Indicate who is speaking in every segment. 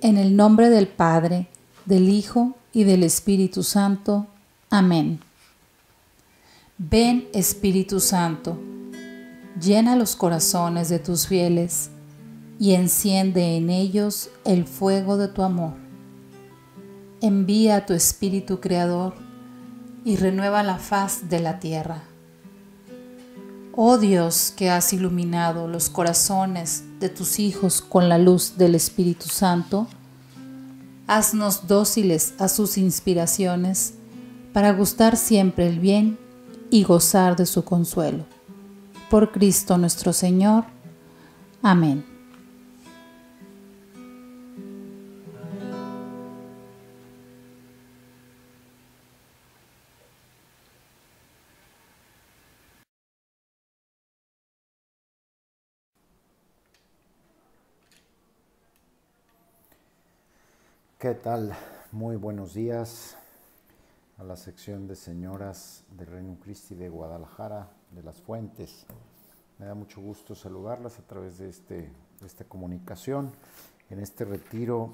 Speaker 1: En el nombre del Padre, del Hijo y del Espíritu Santo. Amén. Ven, Espíritu Santo, llena los corazones de tus fieles y enciende en ellos el fuego de tu amor. Envía a tu Espíritu Creador y renueva la faz de la tierra. Oh Dios, que has iluminado los corazones de tus hijos con la luz del Espíritu Santo, haznos dóciles a sus inspiraciones para gustar siempre el bien y gozar de su consuelo. Por Cristo nuestro Señor. Amén.
Speaker 2: ¿Qué tal? Muy buenos días a la sección de señoras del Reino Christi de Guadalajara, de Las Fuentes. Me da mucho gusto saludarlas a través de esta comunicación en este retiro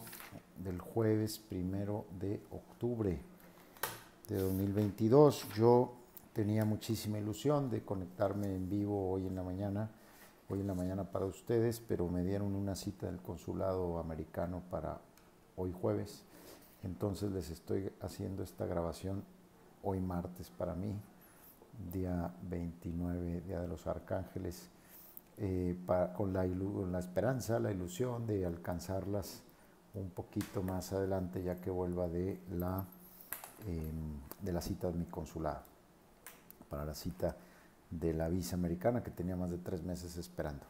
Speaker 2: del jueves 1 de octubre de 2022. Yo tenía muchísima ilusión de conectarme en vivo hoy en la mañana para ustedes, pero me dieron una cita del consulado americano para hoy jueves, entonces les estoy haciendo esta grabación hoy martes para mí, día 29, Día de los Arcángeles, con la esperanza, la ilusión de alcanzarlas un poquito más adelante, ya que vuelva de la cita de mi consulado, para la cita de la visa americana que tenía más de 3 meses esperando.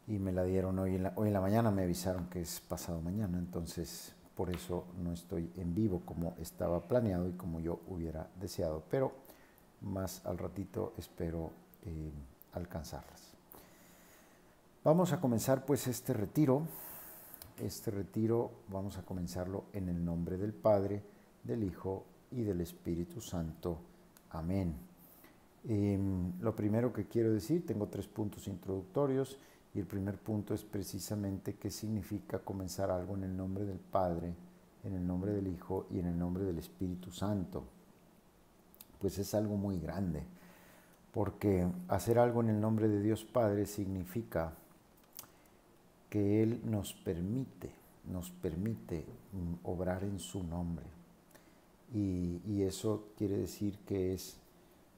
Speaker 2: Y me la dieron hoy en la mañana, me avisaron que es pasado mañana, entonces por eso no estoy en vivo como estaba planeado y como yo hubiera deseado, pero más al ratito espero alcanzarlas. Vamos a comenzar pues este retiro vamos a comenzarlo en el nombre del Padre, del Hijo y del Espíritu Santo. Amén. Lo primero que quiero decir, tengo 3 puntos introductorios. Y el primer punto es precisamente qué significa comenzar algo en el nombre del Padre, en el nombre del Hijo y en el nombre del Espíritu Santo. Pues es algo muy grande, porque hacer algo en el nombre de Dios Padre significa que Él nos permite obrar en su nombre. Y eso quiere decir que es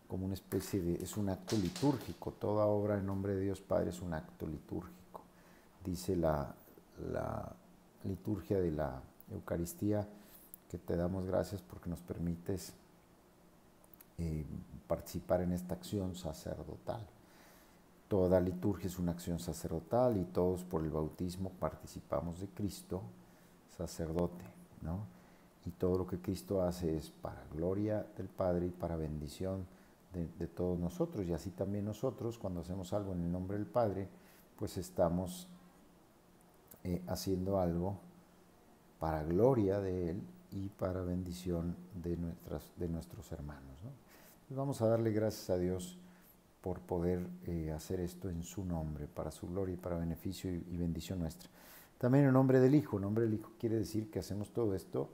Speaker 2: como una especie de, es un acto litúrgico. Toda obra en nombre de Dios Padre es un acto litúrgico. Dice la liturgia de la Eucaristía que te damos gracias porque nos permites participar en esta acción sacerdotal. Toda liturgia es una acción sacerdotal y todos por el bautismo participamos de Cristo, sacerdote, ¿no? Y todo lo que Cristo hace es para gloria del Padre y para bendición de todos nosotros, y así también nosotros cuando hacemos algo en el nombre del Padre, pues estamos haciendo algo para gloria de Él y para bendición de nuestros hermanos, ¿no? Entonces vamos a darle gracias a Dios por poder hacer esto en su nombre, para su gloria y para beneficio y bendición nuestra. También en nombre del Hijo. En nombre del Hijo quiere decir que hacemos todo esto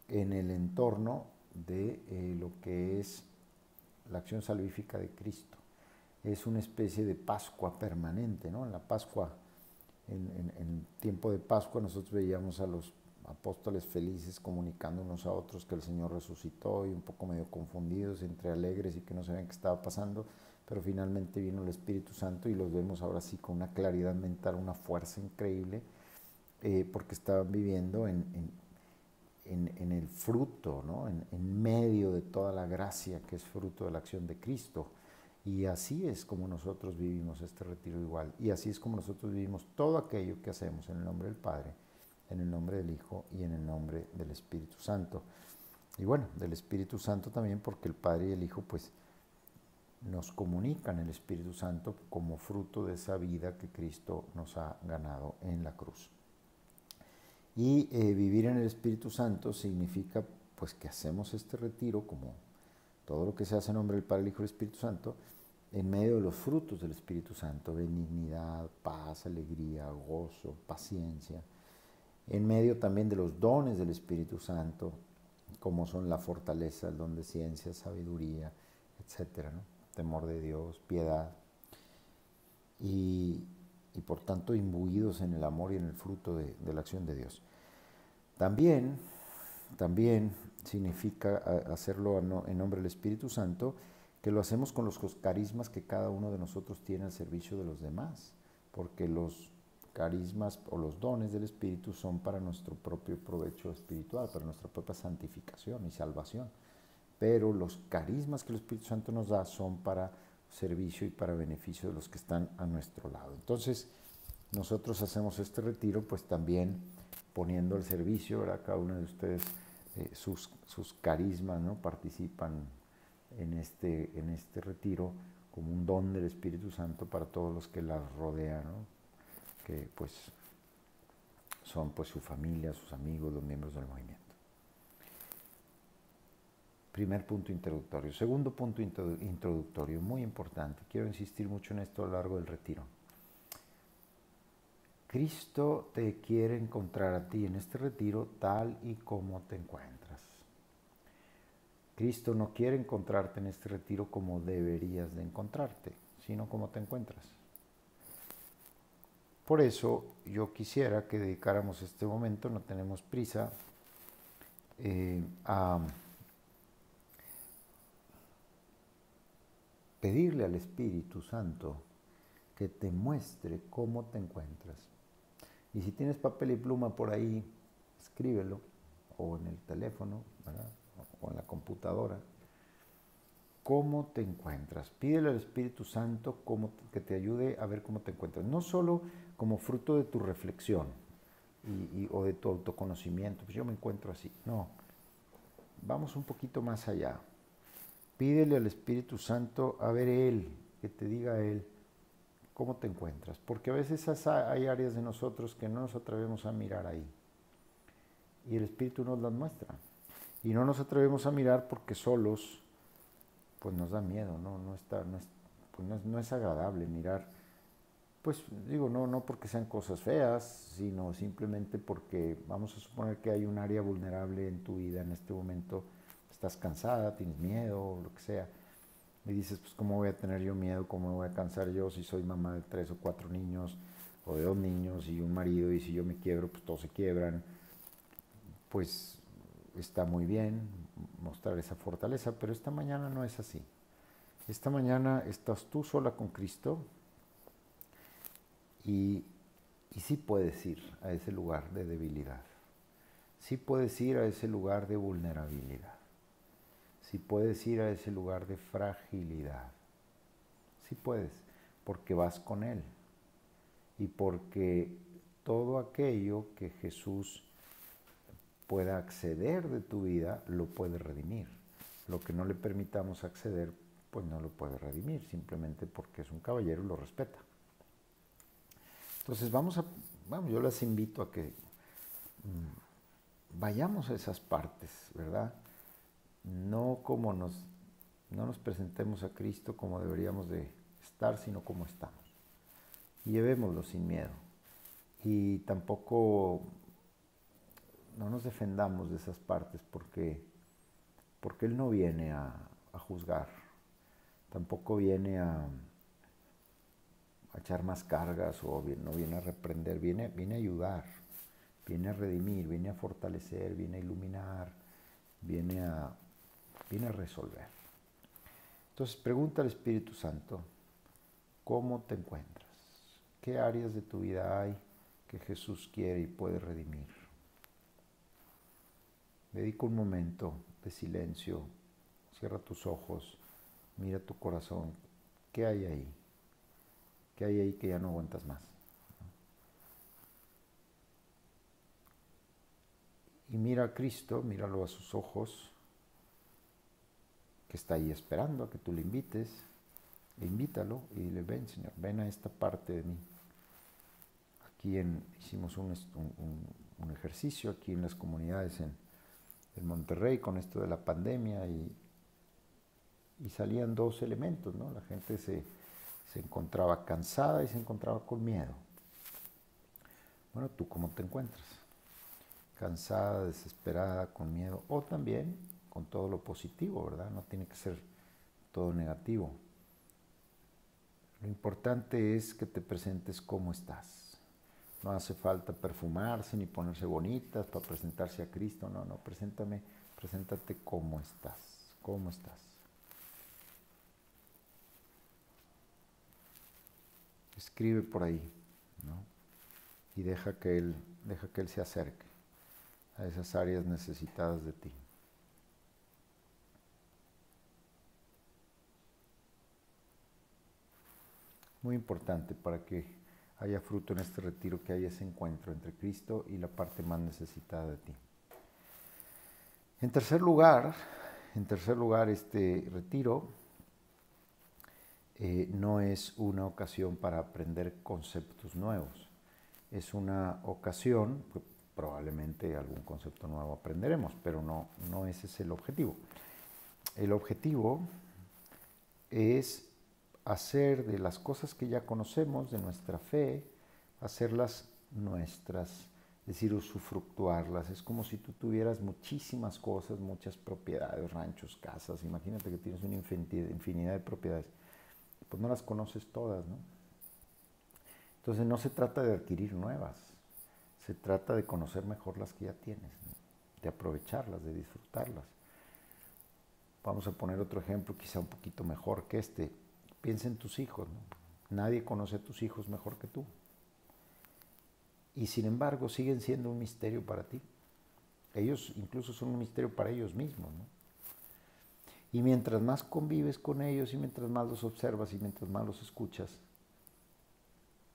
Speaker 2: en el entorno de lo que es la acción salvífica de Cristo. Es una especie de Pascua permanente, ¿no? En la Pascua, en tiempo de Pascua, nosotros veíamos a los apóstoles felices comunicando unos a otros que el Señor resucitó y un poco medio confundidos, entre alegres y que no sabían qué estaba pasando, pero finalmente vino el Espíritu Santo y los vemos ahora sí con una claridad mental, una fuerza increíble, porque estaban viviendo en el fruto, ¿no? En medio de toda la gracia que es fruto de la acción de Cristo. Y así es como nosotros vivimos este retiro igual. Y así es como nosotros vivimos todo aquello que hacemos en el nombre del Padre, en el nombre del Hijo y en el nombre del Espíritu Santo. Y bueno, del Espíritu Santo también, porque el Padre y el Hijo pues nos comunican el Espíritu Santo como fruto de esa vida que Cristo nos ha ganado en la cruz. Y vivir en el Espíritu Santo significa pues que hacemos este retiro, como todo lo que se hace en nombre del Padre, el Hijo y el Espíritu Santo, en medio de los frutos del Espíritu Santo: benignidad, paz, alegría, gozo, paciencia. en medio también de los dones del Espíritu Santo, como son la fortaleza, el don de ciencia, sabiduría, etcétera, ¿no? Temor de Dios, piedad, y por tanto imbuidos en el amor y en el fruto de la acción de Dios. También significa hacerlo en nombre del Espíritu Santo, que lo hacemos con los carismas que cada uno de nosotros tiene al servicio de los demás, porque los carismas o los dones del Espíritu son para nuestro propio provecho espiritual, para nuestra propia santificación y salvación. Pero los carismas que el Espíritu Santo nos da son para servicio y para beneficio de los que están a nuestro lado. Entonces, nosotros hacemos este retiro, pues también poniendo al servicio, ¿verdad? Cada uno de ustedes sus carismas, ¿no? Participan en este retiro como un don del Espíritu Santo para todos los que las rodean, ¿no? Que pues son pues su familia, sus amigos, los miembros del movimiento. Primer punto introductorio. Segundo punto introductorio, muy importante. Quiero insistir mucho en esto a lo largo del retiro. Cristo te quiere encontrar a ti en este retiro tal y como te encuentras. Cristo no quiere encontrarte en este retiro como deberías de encontrarte, sino como te encuentras. Por eso yo quisiera que dedicáramos este momento, no tenemos prisa, a pedirle al Espíritu Santo que te muestre cómo te encuentras. Y si tienes papel y pluma por ahí, escríbelo, o en el teléfono, ¿verdad? O en la computadora. ¿Cómo te encuentras? Pídele al Espíritu Santo que te ayude a ver cómo te encuentras. No solo como fruto de tu reflexión o de tu autoconocimiento, pues yo me encuentro así. No, vamos un poquito más allá. Pídele al Espíritu Santo a ver Él, que te diga a Él cómo te encuentras. Porque a veces hay áreas de nosotros que no nos atrevemos a mirar ahí. Y el Espíritu nos las muestra. Y no nos atrevemos a mirar porque solos pues nos da miedo, no es agradable mirar, pues digo, no porque sean cosas feas, sino simplemente porque vamos a suponer que hay un área vulnerable en tu vida en este momento, estás cansada, tienes miedo, lo que sea, y dices, pues ¿cómo voy a tener yo miedo? ¿Cómo me voy a cansar yo si soy mamá de 3 o 4 niños, o de 2 niños y un marido, y si yo me quiebro, pues todos se quiebran? Pues está muy bien mostrar esa fortaleza, pero esta mañana no es así. Esta mañana estás tú sola con Cristo y sí puedes ir a ese lugar de debilidad. Sí puedes ir a ese lugar de vulnerabilidad. Sí puedes ir a ese lugar de fragilidad. Sí puedes, porque vas con Él y porque todo aquello que Jesús pueda acceder de tu vida, lo puede redimir. Lo que no le permitamos acceder, pues no lo puede redimir, simplemente porque es un caballero y lo respeta. Entonces yo les invito a que vayamos a esas partes, ¿verdad? No nos presentemos a Cristo como deberíamos de estar, sino como estamos. Y llevémoslo sin miedo. Y tampoco no nos defendamos de esas partes porque Él no viene a juzgar, tampoco viene a echar más cargas o no viene a reprender, viene a ayudar, viene a redimir, viene a fortalecer, viene a iluminar, viene a resolver. Entonces pregunta al Espíritu Santo, ¿cómo te encuentras? ¿Qué áreas de tu vida hay que Jesús quiere y puede redimir? Dedica un momento de silencio, cierra tus ojos, mira tu corazón. ¿Qué hay ahí? ¿Qué hay ahí que ya no aguantas más? Y mira a Cristo, míralo a sus ojos, que está ahí esperando a que tú le invites. Invítalo y dile, ven Señor, ven a esta parte de mí. Aquí hicimos un ejercicio aquí en las comunidades en Monterrey con esto de la pandemia y salían 2 elementos, ¿no? La gente se encontraba cansada y se encontraba con miedo. Bueno, ¿tú cómo te encuentras? cansada, desesperada, con miedo, o también con todo lo positivo, ¿verdad? No tiene que ser todo negativo. Lo importante es que te presentes como estás. No hace falta perfumarse ni ponerse bonitas para presentarse a Cristo. No, preséntate como estás. ¿Cómo estás? Escribe por ahí, ¿no? Y deja que Él se acerque a esas áreas necesitadas de ti. Muy importante para que haya fruto en este retiro, que haya ese encuentro entre Cristo y la parte más necesitada de ti. En tercer lugar, este retiro no es una ocasión para aprender conceptos nuevos. Es una ocasión, pues, probablemente algún concepto nuevo aprenderemos, pero no ese es el objetivo. El objetivo es hacer de las cosas que ya conocemos, de nuestra fe, hacerlas nuestras, es decir, usufructuarlas. Es como si tú tuvieras muchísimas cosas, muchas propiedades, ranchos, casas. Imagínate que tienes una infinidad de propiedades. Pues no las conoces todas, ¿no? Entonces no se trata de adquirir nuevas, se trata de conocer mejor las que ya tienes, ¿no? De aprovecharlas, de disfrutarlas. Vamos a poner otro ejemplo quizá un poquito mejor que este. Piensa en tus hijos, ¿no? Nadie conoce a tus hijos mejor que tú. Y sin embargo siguen siendo un misterio para ti. Ellos incluso son un misterio para ellos mismos, ¿no? Y mientras más convives con ellos y mientras más los observas y mientras más los escuchas,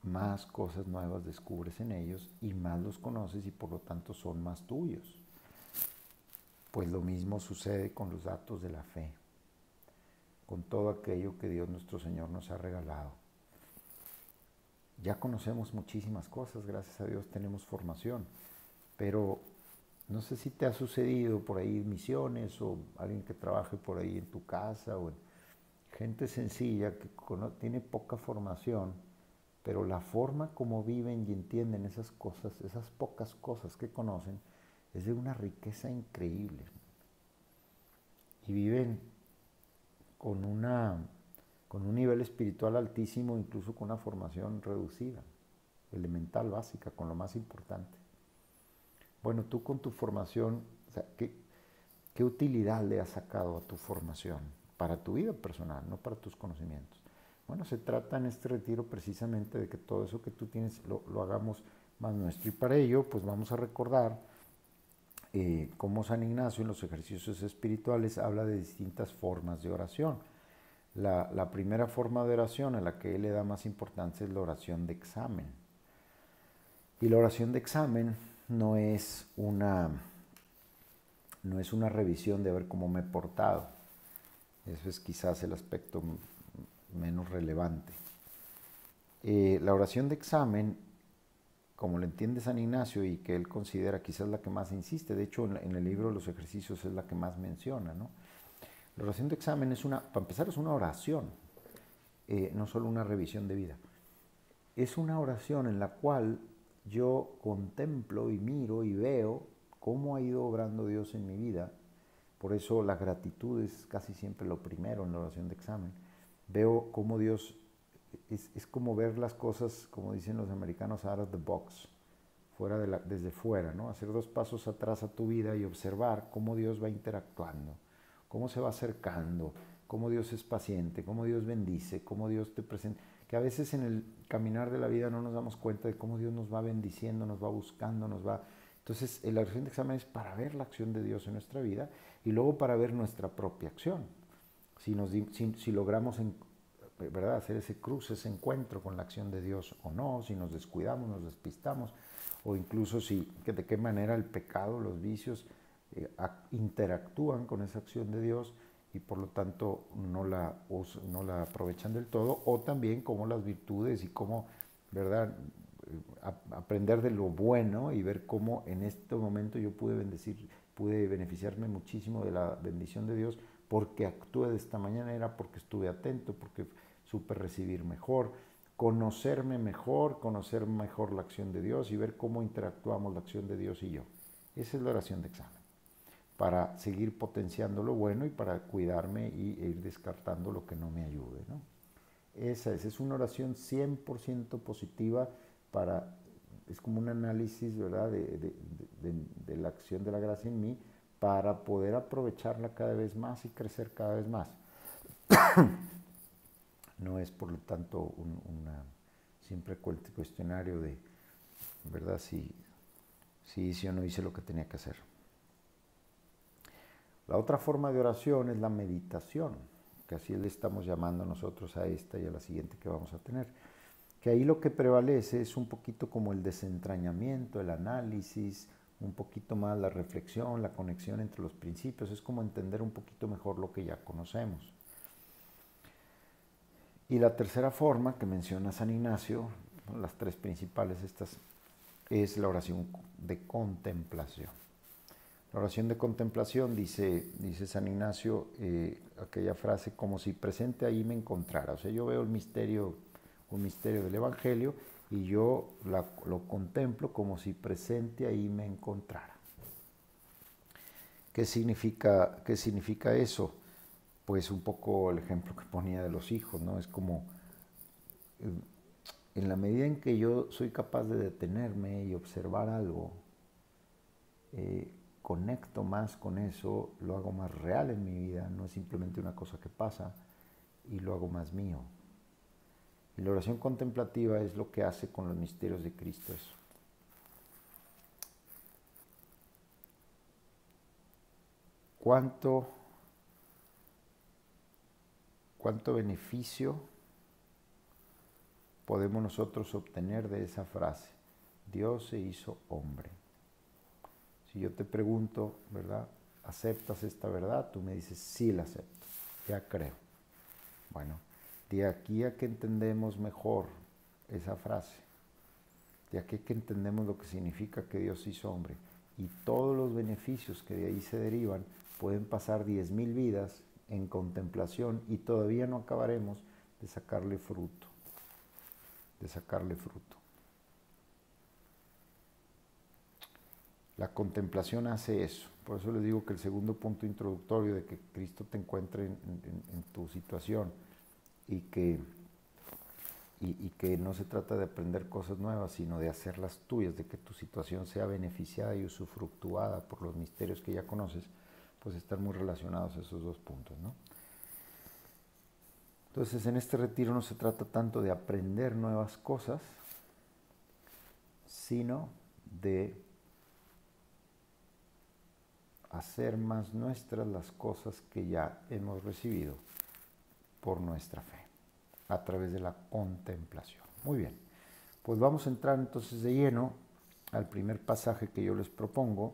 Speaker 2: más cosas nuevas descubres en ellos y más los conoces y por lo tanto son más tuyos. Pues lo mismo sucede con los datos de la fe, con todo aquello que Dios nuestro Señor nos ha regalado. Ya conocemos muchísimas cosas, gracias a Dios tenemos formación, pero no sé si te ha sucedido por ahí misiones o alguien que trabaje por ahí en tu casa o gente sencilla que tiene poca formación, pero la forma como viven y entienden esas cosas, esas pocas cosas que conocen, es de una riqueza increíble. Y viven con un nivel espiritual altísimo, incluso con una formación reducida, elemental, básica, con lo más importante. Bueno, tú con tu formación, o sea, ¿qué utilidad le has sacado a tu formación? Para tu vida personal, no para tus conocimientos. Bueno, se trata en este retiro precisamente de que todo eso que tú tienes lo hagamos más nuestro. Y para ello, pues vamos a recordar cómo San Ignacio en los ejercicios espirituales habla de distintas formas de oración. La primera forma de oración a la que él le da más importancia es la oración de examen. Y la oración de examen no es una revisión de ver cómo me he portado. Eso es quizás el aspecto menos relevante. La oración de examen, como lo entiende San Ignacio y que él considera quizás la que más insiste, de hecho en el libro de los ejercicios es la que más menciona, ¿no? La oración de examen para empezar, es una oración, no solo una revisión de vida. Es una oración en la cual yo contemplo y miro y veo cómo ha ido obrando Dios en mi vida. Por eso la gratitud es casi siempre lo primero en la oración de examen. Veo cómo Dios, es como ver las cosas, como dicen los americanos, out of the box, desde fuera, ¿no? Hacer 2 pasos atrás a tu vida y observar cómo Dios va interactuando, cómo se va acercando, cómo Dios es paciente, cómo Dios bendice, cómo Dios te presenta. Que a veces en el caminar de la vida no nos damos cuenta de cómo Dios nos va bendiciendo, nos va buscando, Entonces, la oración de examen es para ver la acción de Dios en nuestra vida y luego para ver nuestra propia acción. Si logramos ¿verdad? Hacer ese cruce, ese encuentro con la acción de Dios o no, si nos descuidamos, nos despistamos, o incluso de qué manera el pecado, los vicios interactúan con esa acción de Dios y por lo tanto no la aprovechan del todo, o también cómo las virtudes y cómo, ¿verdad? Aprender de lo bueno y ver cómo en este momento yo pude beneficiarme muchísimo de la bendición de Dios porque actué de esta manera, porque estuve atento, porque supe recibir mejor, conocer mejor la acción de Dios y ver cómo interactuamos la acción de Dios y yo. Esa es la oración de examen, para seguir potenciando lo bueno y para cuidarme y ir descartando lo que no me ayude, ¿no? Esa es una oración 100% positiva es como un análisis, ¿verdad?, de la acción de la gracia en mí para poder aprovecharla cada vez más y crecer cada vez más. No es, por lo tanto, siempre cuestionario de, ¿verdad?, si hice o no hice lo que tenía que hacer. La otra forma de oración es la meditación, que así le estamos llamando nosotros a esta y a la siguiente que vamos a tener. Que ahí lo que prevalece es un poquito como el desentrañamiento, el análisis, un poquito más la reflexión, la conexión entre los principios. Es como entender un poquito mejor lo que ya conocemos. Y la tercera forma que menciona San Ignacio, las tres principales estas, es la oración de contemplación. La oración de contemplación dice San Ignacio, aquella frase, como si presente ahí me encontrara. O sea, yo veo un misterio del Evangelio y yo lo contemplo como si presente ahí me encontrara. ¿Qué significa eso? Pues un poco el ejemplo que ponía de los hijos, ¿no? Es como, en la medida en que yo soy capaz de detenerme y observar algo, conecto más con eso, lo hago más real en mi vida, no es simplemente una cosa que pasa, y lo hago más mío. Y la oración contemplativa es lo que hace con los misterios de Cristo eso. ¿Cuánto beneficio podemos nosotros obtener de esa frase? Dios se hizo hombre. Si yo te pregunto, ¿verdad?, ¿aceptas esta verdad? Tú me dices, sí la acepto, ya creo. Bueno, de aquí a que entendemos mejor esa frase, de aquí a que entendemos lo que significa que Dios se hizo hombre y todos los beneficios que de ahí se derivan, pueden pasar 10,000 vidas en contemplación y todavía no acabaremos de sacarle fruto. La contemplación hace eso. Por eso les digo que el segundo punto introductorio de que Cristo te encuentre en tu situación y que no se trata de aprender cosas nuevas, sino de hacerlas tuyas, de que tu situación sea beneficiada y usufructuada por los misterios que ya conoces, pues están muy relacionados esos dos puntos, ¿no? Entonces, en este retiro no se trata tanto de aprender nuevas cosas, sino de hacer más nuestras las cosas que ya hemos recibido por nuestra fe, a través de la contemplación. Muy bien, pues vamos a entrar entonces de lleno al primer pasaje que yo les propongo,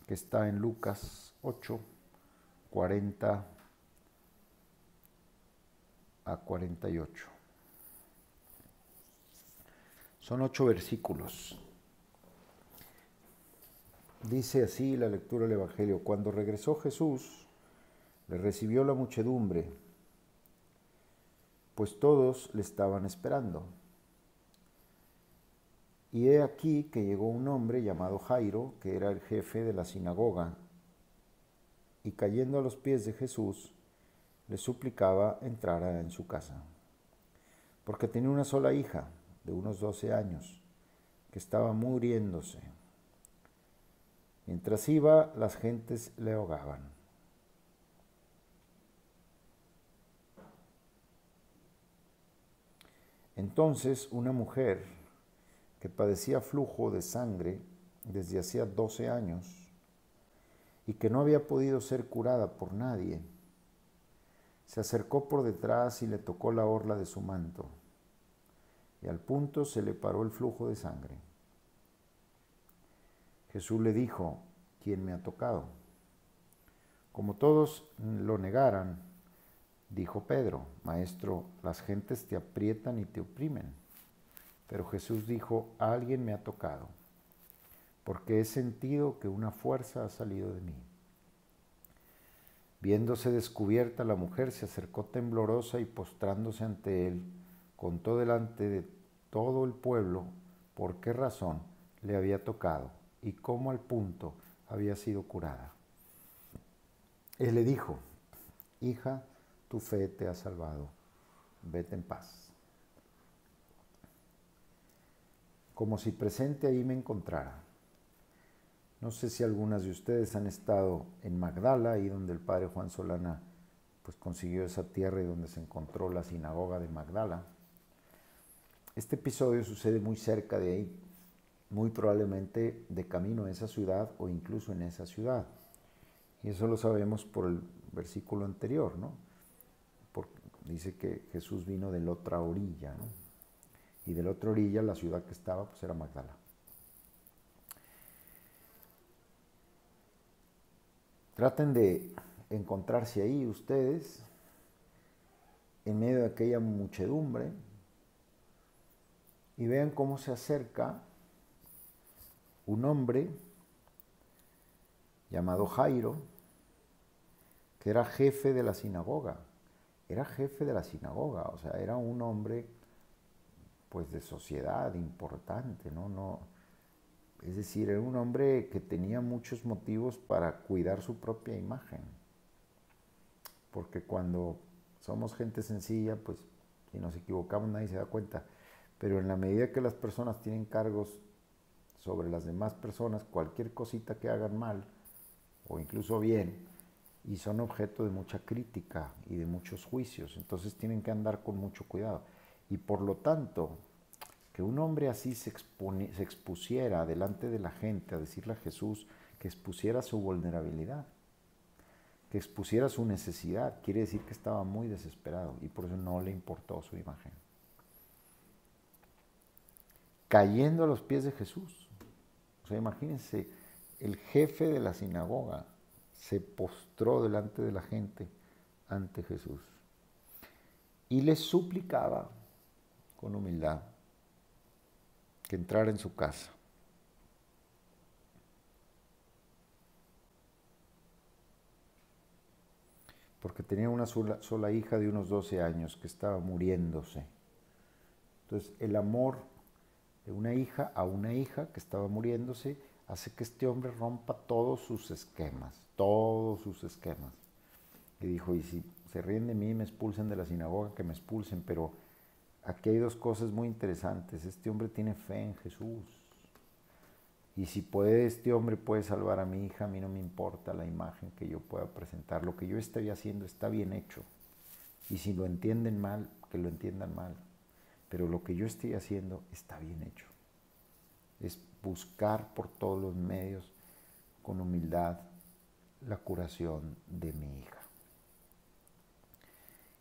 Speaker 2: que está en Lucas 8, 40 a 48. Son 8 versículos. Dice así la lectura del Evangelio: cuando regresó Jesús, le recibió la muchedumbre, pues todos le estaban esperando. Y he aquí que llegó un hombre llamado Jairo, que era el jefe de la sinagoga, y cayendo a los pies de Jesús, le suplicaba entrara en su casa, porque tenía una sola hija, de unos 12 años, que estaba muriéndose. Mientras iba, las gentes le ahogaban. Entonces una mujer que padecía flujo de sangre desde hacía 12 años y que no había podido ser curada por nadie, se acercó por detrás y le tocó la orla de su manto, y al punto se le paró el flujo de sangre. Jesús le dijo: ¿quién me ha tocado? Como todos lo negaran, dijo Pedro: Maestro, las gentes te aprietan y te oprimen. Pero Jesús dijo: alguien me ha tocado, porque he sentido que una fuerza ha salido de mí. Viéndose descubierta, la mujer se acercó temblorosa y postrándose ante él, contó delante de todo el pueblo por qué razón le había tocado y cómo al punto había sido curada. Él le dijo: hija, tu fe te ha salvado, vete en paz. Como si presente ahí me encontrara. No sé si algunas de ustedes han estado en Magdala, ahí donde el padre Juan Solana pues consiguió esa tierra y donde se encontró la sinagoga de Magdala. Este episodio sucede muy cerca de ahí, muy probablemente de camino a esa ciudad o incluso en esa ciudad. Y eso lo sabemos por el versículo anterior, ¿no? Porque dice que Jesús vino de la otra orilla, ¿no? Y de la otra orilla, la ciudad que estaba, pues era Magdala. Traten de encontrarse ahí ustedes, en medio de aquella muchedumbre, y vean cómo se acerca un hombre llamado Jairo, que era jefe de la sinagoga. Era jefe de la sinagoga, o sea, era un hombre pues de sociedad importante, ¿no? Es decir, era un hombre que tenía muchos motivos para cuidar su propia imagen. Porque cuando somos gente sencilla, pues si nos equivocamos nadie se da cuenta. Pero en la medida que las personas tienen cargos sobre las demás personas, cualquier cosita que hagan mal, o incluso bien, y son objeto de mucha crítica y de muchos juicios. Entonces tienen que andar con mucho cuidado. Y por lo tanto, que un hombre así se expusiera delante de la gente a decirle a Jesús, que expusiera su vulnerabilidad, que expusiera su necesidad, quiere decir que estaba muy desesperado y por eso no le importó su imagen. Cayendo a los pies de Jesús. O sea, imagínense, el jefe de la sinagoga se postró delante de la gente ante Jesús y le suplicaba con humildad que entrara en su casa. Porque tenía una sola hija de unos 12 años que estaba muriéndose. Entonces, el amor de una hija a una hija que estaba muriéndose hace que este hombre rompa todos sus esquemas. Y dijo: y si se ríen de mí y me expulsan de la sinagoga, que me expulsen, pero aquí hay dos cosas muy interesantes. Este hombre tiene fe en Jesús. Y si este hombre puede salvar a mi hija, a mí no me importa la imagen que yo pueda presentar. Lo que yo estoy haciendo está bien hecho. Y si lo entienden mal, que lo entiendan mal. Pero lo que yo estoy haciendo está bien hecho. Es buscar por todos los medios, con humildad, la curación de mi hija.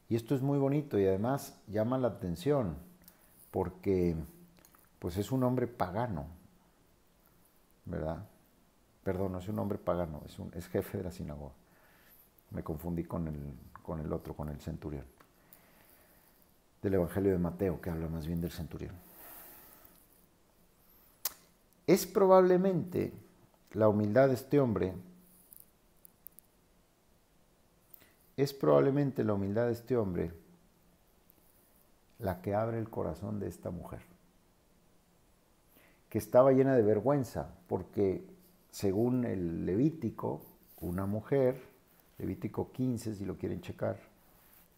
Speaker 2: Y esto es muy bonito y además llama la atención porque pues es un hombre pagano, ¿verdad? Perdón, no es un hombre pagano, es jefe de la sinagoga. Me confundí con el otro, con el centurión. Del Evangelio de Mateo, que habla más bien del centurión. Es probablemente la humildad de este hombre, la que abre el corazón de esta mujer, que estaba llena de vergüenza, porque según el Levítico, una mujer, Levítico 15 si lo quieren checar,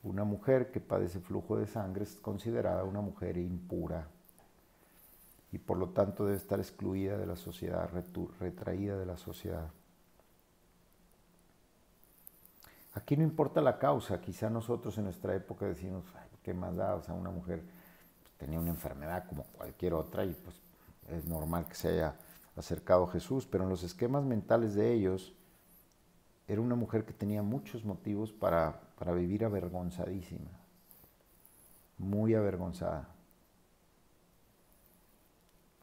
Speaker 2: una mujer que padece flujo de sangre es considerada una mujer impura y por lo tanto debe estar excluida de la sociedad, retraída de la sociedad. Aquí no importa la causa, quizá nosotros en nuestra época decimos: ay, ¿qué más da? O sea, una mujer pues, tenía una enfermedad como cualquier otra y pues es normal que se haya acercado a Jesús, pero en los esquemas mentales de ellos era una mujer que tenía muchos motivos para vivir avergonzadísima, muy avergonzada.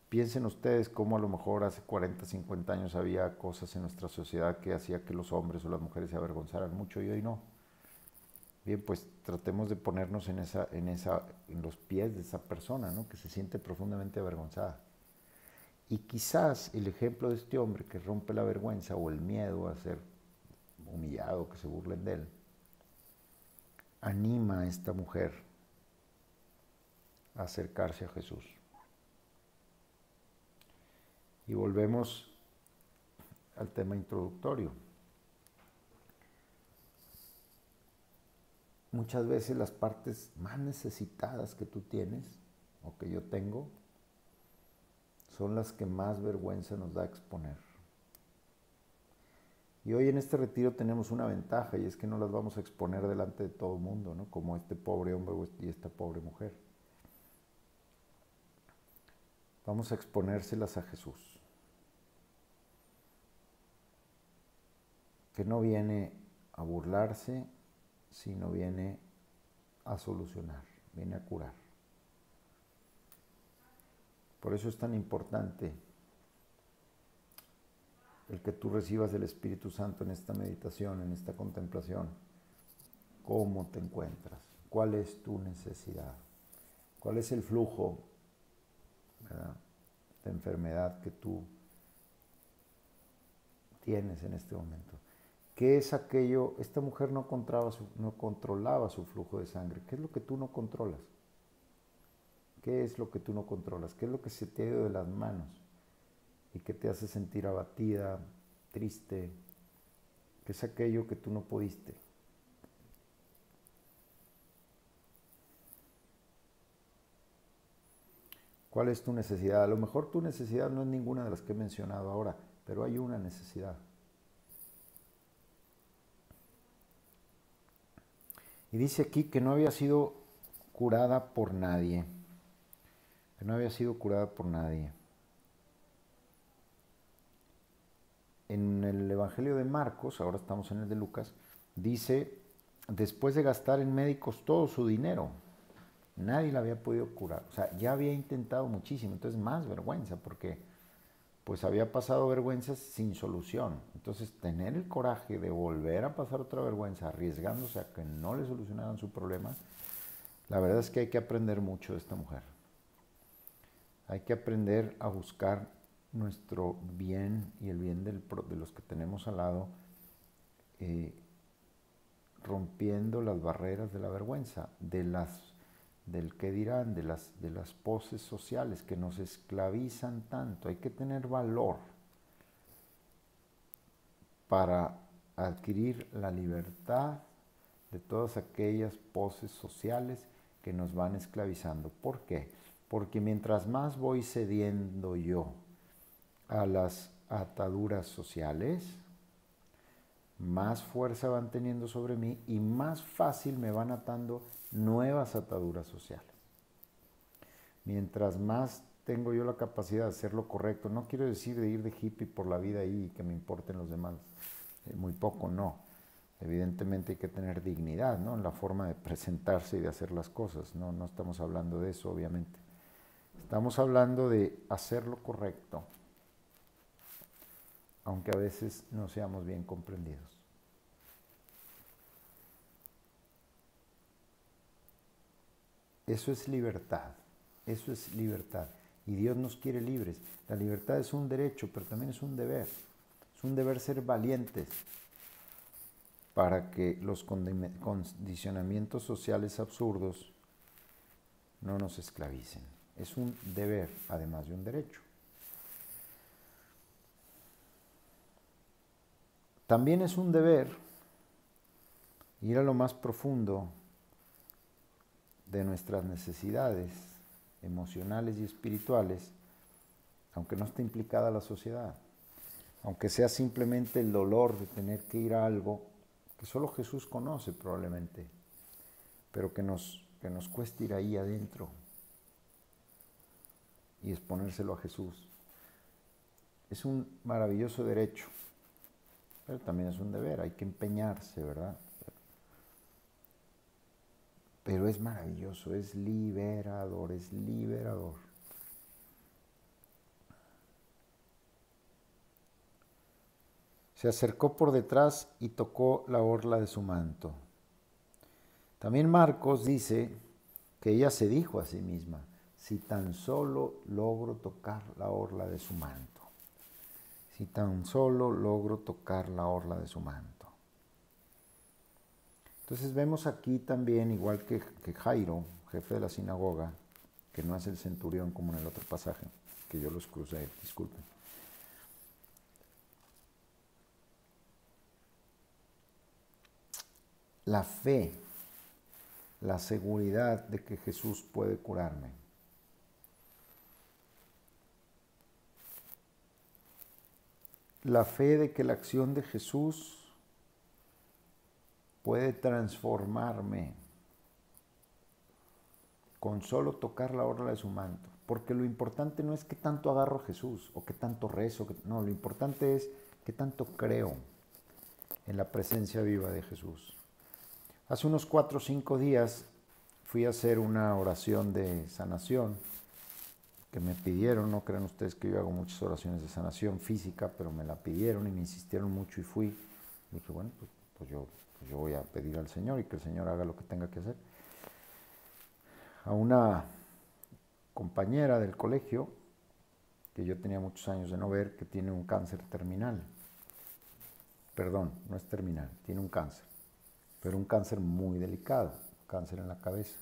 Speaker 2: Piensen ustedes cómo a lo mejor hace 40, 50 años había cosas en nuestra sociedad que hacía que los hombres o las mujeres se avergonzaran mucho y hoy no. Bien, pues tratemos de ponernos en los pies de esa persona, ¿no? Que se siente profundamente avergonzada. Y quizás el ejemplo de este hombre que rompe la vergüenza o el miedo a ser humillado, que se burlen de él, anima a esta mujer a acercarse a Jesús. Y volvemos al tema introductorio. Muchas veces las partes más necesitadas que tú tienes o que yo tengo son las que más vergüenza nos da exponer. Y hoy en este retiro tenemos una ventaja, y es que no las vamos a exponer delante de todo el mundo, ¿no? Como este pobre hombre y esta pobre mujer. Vamos a exponérselas a Jesús, que no viene a burlarse, sino viene a solucionar, viene a curar. Por eso es tan importante el que tú recibas del Espíritu Santo en esta meditación, en esta contemplación. ¿Cómo te encuentras? ¿Cuál es tu necesidad? ¿Cuál es el flujo, ¿verdad?, de enfermedad que tú tienes en este momento? ¿Qué es aquello? Esta mujer no controlaba su flujo de sangre. ¿Qué es lo que tú no controlas? ¿Qué es lo que tú no controlas? ¿Qué es lo que se te ha ido de las manos y que te hace sentir abatida, triste? ¿Qué es aquello que tú no pudiste? ¿Cuál es tu necesidad? A lo mejor tu necesidad no es ninguna de las que he mencionado ahora, pero hay una necesidad. Y dice aquí que no había sido curada por nadie. Que no había sido curada por nadie. En el Evangelio de Marcos, ahora estamos en el de Lucas, dice, después de gastar en médicos todo su dinero, nadie la había podido curar. O sea, ya había intentado muchísimo, entonces más vergüenza, porque pues había pasado vergüenzas sin solución. Entonces, tener el coraje de volver a pasar otra vergüenza, arriesgándose a que no le solucionaran su problema, la verdad es que hay que aprender mucho de esta mujer. Hay que aprender a buscar nuestro bien y el bien de los que tenemos al lado, rompiendo las barreras de la vergüenza, del qué dirán, de las poses sociales que nos esclavizan tanto. Hay que tener valor para adquirir la libertad de todas aquellas poses sociales que nos van esclavizando. ¿Por qué? Porque mientras más voy cediendo yo a las ataduras sociales, más fuerza van teniendo sobre mí y más fácil me van atando nuevas ataduras sociales. Mientras más tengo yo la capacidad de hacer lo correcto, no quiero decir de ir de hippie por la vida ahí y que me importen los demás, muy poco, no. Evidentemente hay que tener dignidad, ¿no?, en la forma de presentarse y de hacer las cosas. No estamos hablando de eso, obviamente. Estamos hablando de hacer lo correcto, aunque a veces no seamos bien comprendidos. Eso es libertad, eso es libertad. Y Dios nos quiere libres. La libertad es un derecho, pero también es un deber. Es un deber ser valientes para que los condicionamientos sociales absurdos no nos esclavicen. Es un deber, además de un derecho. También es un deber ir a lo más profundo de nuestras necesidades emocionales y espirituales, aunque no esté implicada la sociedad, aunque sea simplemente el dolor de tener que ir a algo que solo Jesús conoce probablemente, pero que nos cueste ir ahí adentro y exponérselo a Jesús. Es un maravilloso derecho, pero también es un deber, hay que empeñarse, ¿verdad? Pero es maravilloso, es liberador, es liberador. Se acercó por detrás y tocó la orla de su manto. También Marcos dice que ella se dijo a sí misma, si tan solo logro tocar la orla de su manto. Si tan solo logro tocar la orla de su manto. Entonces vemos aquí también, igual que Jairo, jefe de la sinagoga, que no es el centurión como en el otro pasaje, que yo los crucé, disculpen. la fe, la seguridad de que Jesús puede curarme. La fe de que la acción de Jesús puede transformarme con solo tocar la orla de su manto. Porque lo importante no es qué tanto agarro a Jesús o qué tanto rezo. No, lo importante es qué tanto creo en la presencia viva de Jesús. Hace unos 4 o 5 días fui a hacer una oración de sanación que me pidieron. No crean ustedes que yo hago muchas oraciones de sanación física, pero me la pidieron y me insistieron mucho y fui. Y dije, bueno, pues yo voy a pedir al Señor y que el Señor haga lo que tenga que hacer. A una compañera del colegio, que yo tenía muchos años de no ver, que tiene un cáncer terminal. Perdón, no es terminal, tiene un cáncer, pero un cáncer muy delicado, cáncer en la cabeza,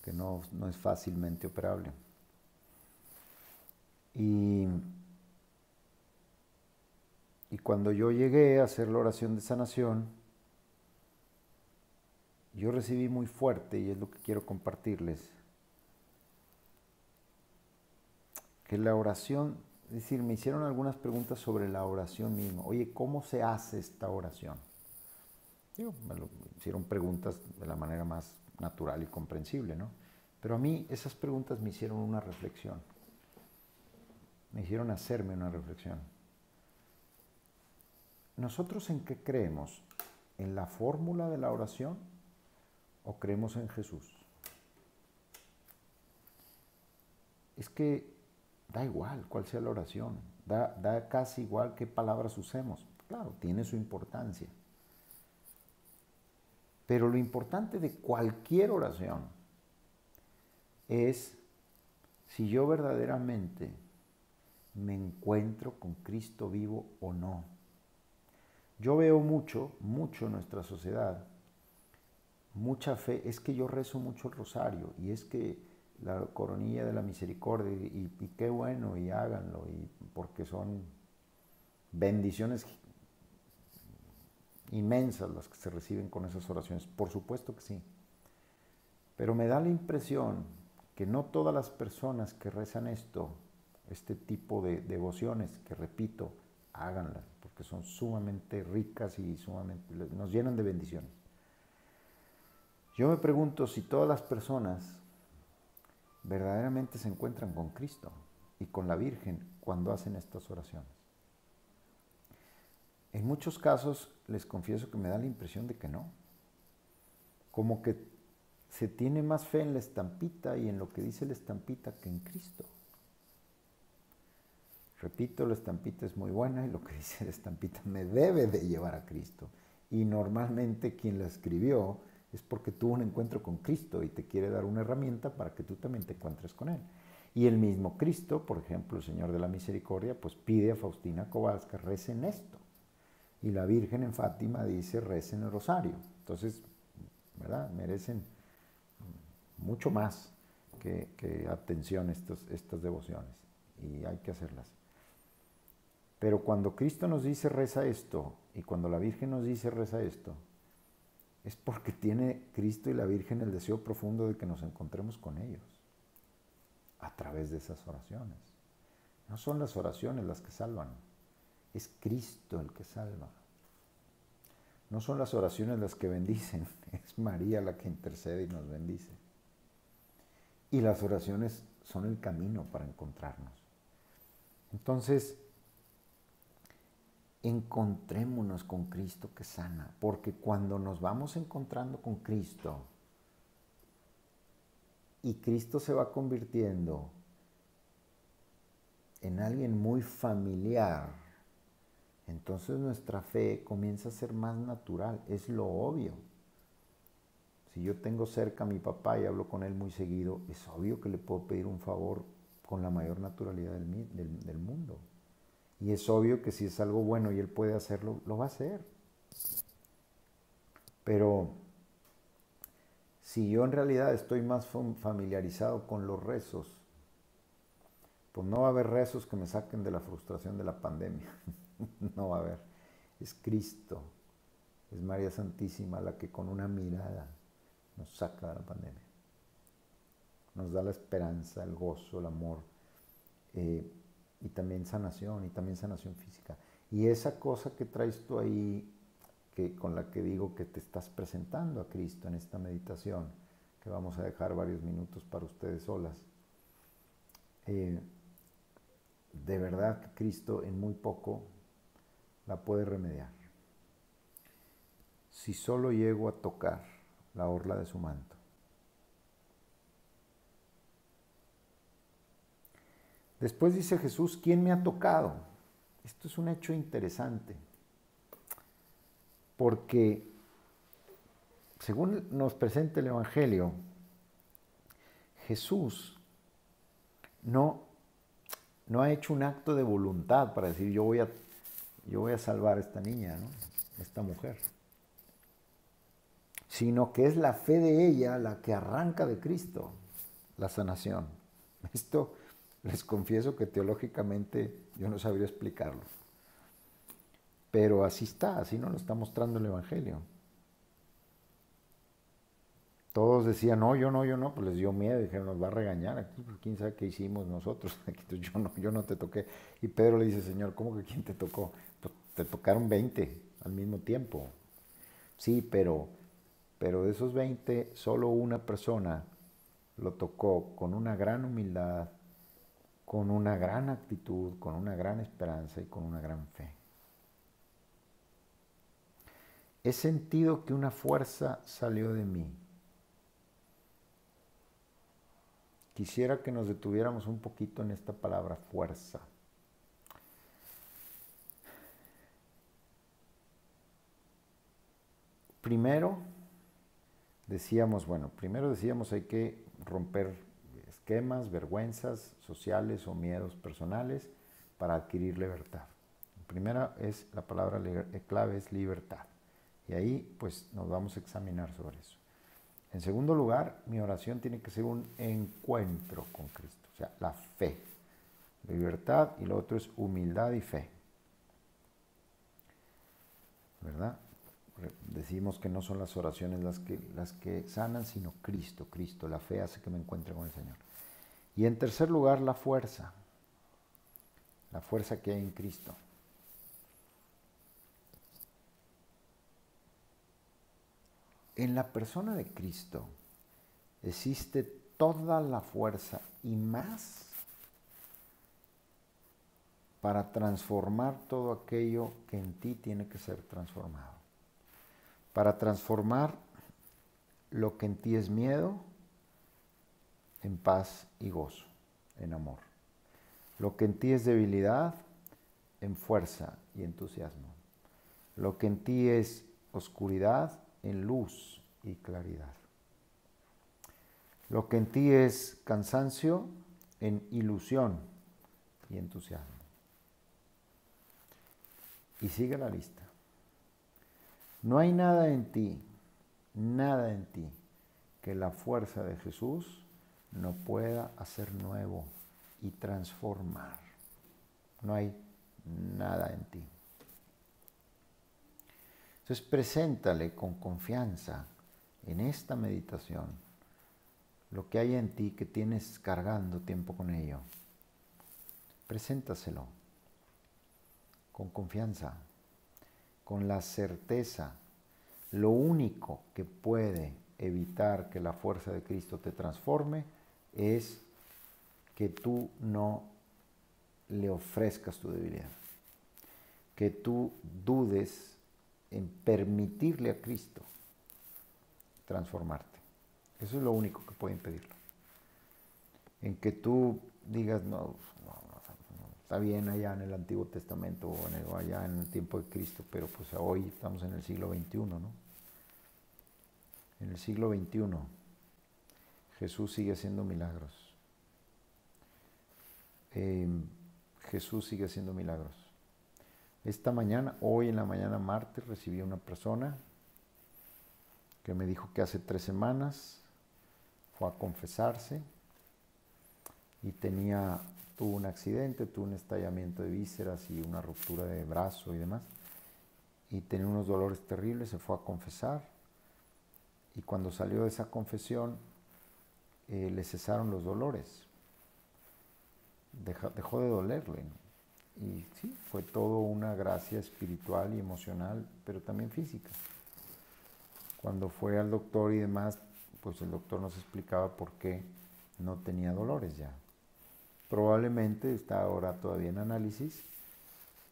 Speaker 2: que no es fácilmente operable. Y cuando yo llegué a hacer la oración de sanación, yo recibí muy fuerte, y es lo que quiero compartirles, que la oración, es decir, me hicieron algunas preguntas sobre la oración misma. Oye, ¿cómo se hace esta oración? Me lo hicieron preguntas de la manera más natural y comprensible, ¿no? Pero a mí esas preguntas me hicieron una reflexión. Me hicieron hacerme una reflexión. ¿Nosotros en qué creemos? ¿En la fórmula de la oración o creemos en Jesús? Es que da igual cuál sea la oración, da casi igual qué palabras usemos. Claro, tiene su importancia. Pero lo importante de cualquier oración es si yo verdaderamente me encuentro con Cristo vivo o no. Yo veo mucho en nuestra sociedad, mucha fe. Es que yo rezo mucho el rosario y es que la coronilla de la misericordia y qué bueno y háganlo, y porque son bendiciones inmensas las que se reciben con esas oraciones. Por supuesto que sí. Pero me da la impresión que no todas las personas que rezan este tipo de devociones, que repito, háganlas, porque son sumamente ricas y nos llenan de bendiciones. Yo me pregunto si todas las personas verdaderamente se encuentran con Cristo y con la Virgen cuando hacen estas oraciones. En muchos casos les confieso que me da la impresión de que no. Como que se tiene más fe en la estampita y en lo que dice la estampita que en Cristo. Repito, la estampita es muy buena y lo que dice la estampita me debe de llevar a Cristo. Y normalmente quien la escribió es porque tuvo un encuentro con Cristo y te quiere dar una herramienta para que tú también te encuentres con Él. Y el mismo Cristo, por ejemplo, el Señor de la Misericordia, pues pide a Faustina Kowalska, recen esto. Y la Virgen en Fátima dice, recen el rosario. Entonces, ¿verdad? Merecen mucho más que atención estas devociones. Y hay que hacerlas. Pero cuando Cristo nos dice reza esto, y cuando la Virgen nos dice reza esto, es porque tiene Cristo y la Virgen el deseo profundo de que nos encontremos con ellos a través de esas oraciones. No son las oraciones las que salvan, es Cristo el que salva. No son las oraciones las que bendicen, es María la que intercede y nos bendice. Y las oraciones son el camino para encontrarnos. Entonces, encontrémonos con Cristo que sana, porque cuando nos vamos encontrando con Cristo y Cristo se va convirtiendo en alguien muy familiar, entonces nuestra fe comienza a ser más natural, es lo obvio. Si yo tengo cerca a mi papá y hablo con él muy seguido, es obvio que le puedo pedir un favor con la mayor naturalidad del mundo. Y es obvio que si es algo bueno y él puede hacerlo, lo va a hacer. Pero si yo en realidad estoy más familiarizado con los rezos, pues no va a haber rezos que me saquen de la frustración de la pandemia. No va a haber. Es Cristo Es María Santísima la que con una mirada nos saca de la pandemia. Nos da la esperanza, el gozo, el amor, y también sanación física. Y esa cosa que traes tú ahí, con la que digo que te estás presentando a Cristo en esta meditación, que vamos a dejar varios minutos para ustedes solas, de verdad que Cristo en muy poco la puede remediar. Si solo llego a tocar la orla de su manto. Después dice Jesús, ¿quién me ha tocado? Esto es un hecho interesante, porque según nos presenta el Evangelio, Jesús no ha hecho un acto de voluntad para decir yo voy a salvar a esta niña, ¿no? Esta mujer, sino que es la fe de ella la que arranca de Cristo la sanación. Esto les confieso que teológicamente yo no sabría explicarlo, pero así está, así nos lo está mostrando el Evangelio. Todos decían, no, yo no, pues les dio miedo, dijeron, nos va a regañar aquí, pues quién sabe qué hicimos nosotros, yo no te toqué. Y Pedro le dice, Señor, ¿cómo que quién te tocó? Pues te tocaron 20 al mismo tiempo. Sí, pero de esos 20, solo una persona lo tocó con una gran humildad, con una gran actitud, con una gran esperanza y con una gran fe. He sentido que una fuerza salió de mí. Quisiera que nos detuviéramos un poquito en esta palabra fuerza. Primero decíamos hay que romper esquemas, vergüenzas sociales o miedos personales para adquirir libertad. Primera es la palabra clave es libertad. Y ahí pues nos vamos a examinar sobre eso. En segundo lugar, mi oración tiene que ser un encuentro con Cristo, o sea, la fe, libertad, y lo otro es humildad y fe, ¿verdad? Decimos que no son las oraciones las que sanan, sino Cristo. La fe hace que me encuentre con el Señor. Y en tercer lugar, la fuerza que hay en Cristo. En la persona de Cristo existe toda la fuerza y más para transformar todo aquello que en ti tiene que ser transformado. Para transformar lo que en ti es miedo en paz y gozo, en amor. Lo que en ti es debilidad en fuerza y entusiasmo. Lo que en ti es oscuridad en luz y claridad. Lo que en ti es cansancio en ilusión y entusiasmo. Y sigue la lista. No hay nada en ti, que la fuerza de Jesús no pueda hacer nuevo y transformar. No hay nada en ti. Entonces, preséntale con confianza en esta meditación lo que hay en ti que tienes cargando tiempo con ello. Preséntaselo con confianza, con la certeza. Lo único que puede evitar que la fuerza de Cristo te transforme es que tú no le ofrezcas tu debilidad, que tú dudes en permitirle a Cristo transformarte. Eso es lo único que puede impedirlo. En que tú digas, no, está bien allá en el Antiguo Testamento o allá en el tiempo de Cristo, pero pues hoy estamos en el siglo XXI, ¿no? En el siglo XXI Jesús sigue haciendo milagros. Jesús sigue haciendo milagros. Hoy en la mañana martes, recibí a una persona que me dijo que hace 3 semanas fue a confesarse y tuvo un accidente, tuvo un estallamiento de vísceras y una ruptura de brazo y demás. y tenía unos dolores terribles, se fue a confesar y cuando salió de esa confesión le cesaron los dolores, dejó de dolerle, ¿no? Y sí, fue todo una gracia espiritual y emocional, pero también física. Cuando fue al doctor y demás, pues el doctor nos explicaba por qué no tenía dolores ya. Probablemente está ahora todavía en análisis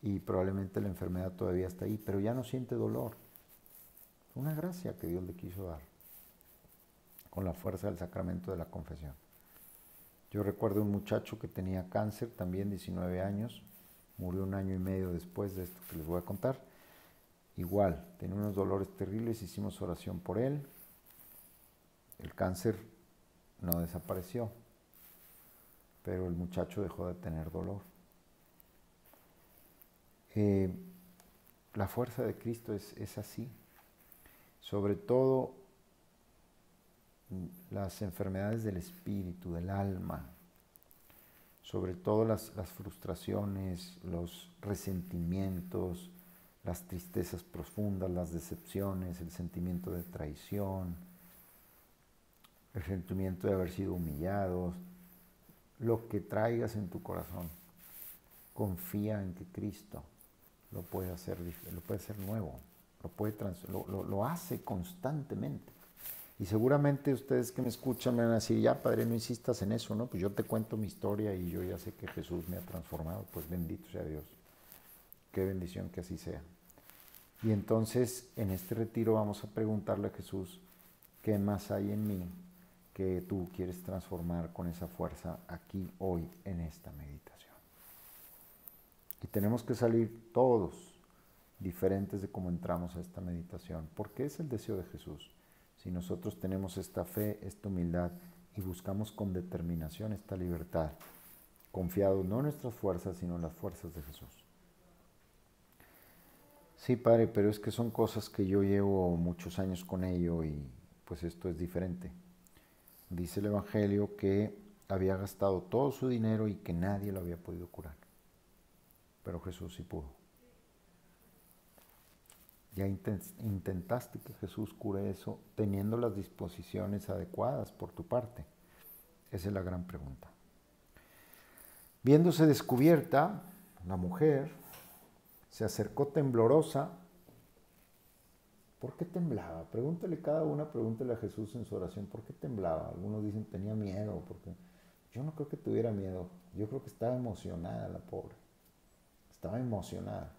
Speaker 2: y probablemente la enfermedad todavía está ahí, pero ya no siente dolor. Una gracia que Dios le quiso dar con la fuerza del sacramento de la confesión. Yo recuerdo un muchacho que tenía cáncer, también 19 años, murió 1 año y medio después de esto que les voy a contar. Igual, tenía unos dolores terribles, hicimos oración por él. El cáncer no desapareció, pero el muchacho dejó de tener dolor. La fuerza de Cristo es así. Sobre todo las enfermedades del espíritu, del alma, sobre todo las frustraciones, los resentimientos, las tristezas profundas, las decepciones, el sentimiento de traición, el sentimiento de haber sido humillados, lo que traigas en tu corazón, confía en que Cristo lo puede hacer nuevo, lo hace constantemente. Y seguramente ustedes que me escuchan me van a decir, ya padre, no insistas en eso, ¿no? Pues yo te cuento mi historia y yo ya sé que Jesús me ha transformado, pues bendito sea Dios. Qué bendición que así sea. Y entonces en este retiro vamos a preguntarle a Jesús, ¿qué más hay en mí que tú quieres transformar con esa fuerza aquí, hoy, en esta meditación? Y tenemos que salir todos diferentes de cómo entramos a esta meditación, porque es el deseo de Jesús. Si nosotros tenemos esta fe, esta humildad y buscamos con determinación esta libertad, confiados no en nuestras fuerzas, sino en las fuerzas de Jesús. Sí, padre, pero es que son cosas que yo llevo muchos años con ello y pues esto es diferente. Dice el Evangelio que había gastado todo su dinero y que nadie lo había podido curar. Pero Jesús sí pudo. ¿Ya intentaste que Jesús cure eso teniendo las disposiciones adecuadas por tu parte? Esa es la gran pregunta. Viéndose descubierta, la mujer se acercó temblorosa. ¿Por qué temblaba? Pregúntale a Jesús en su oración, ¿por qué temblaba? Algunos dicen tenía miedo, porque yo no creo que tuviera miedo. Yo creo que estaba emocionada la pobre. Estaba emocionada.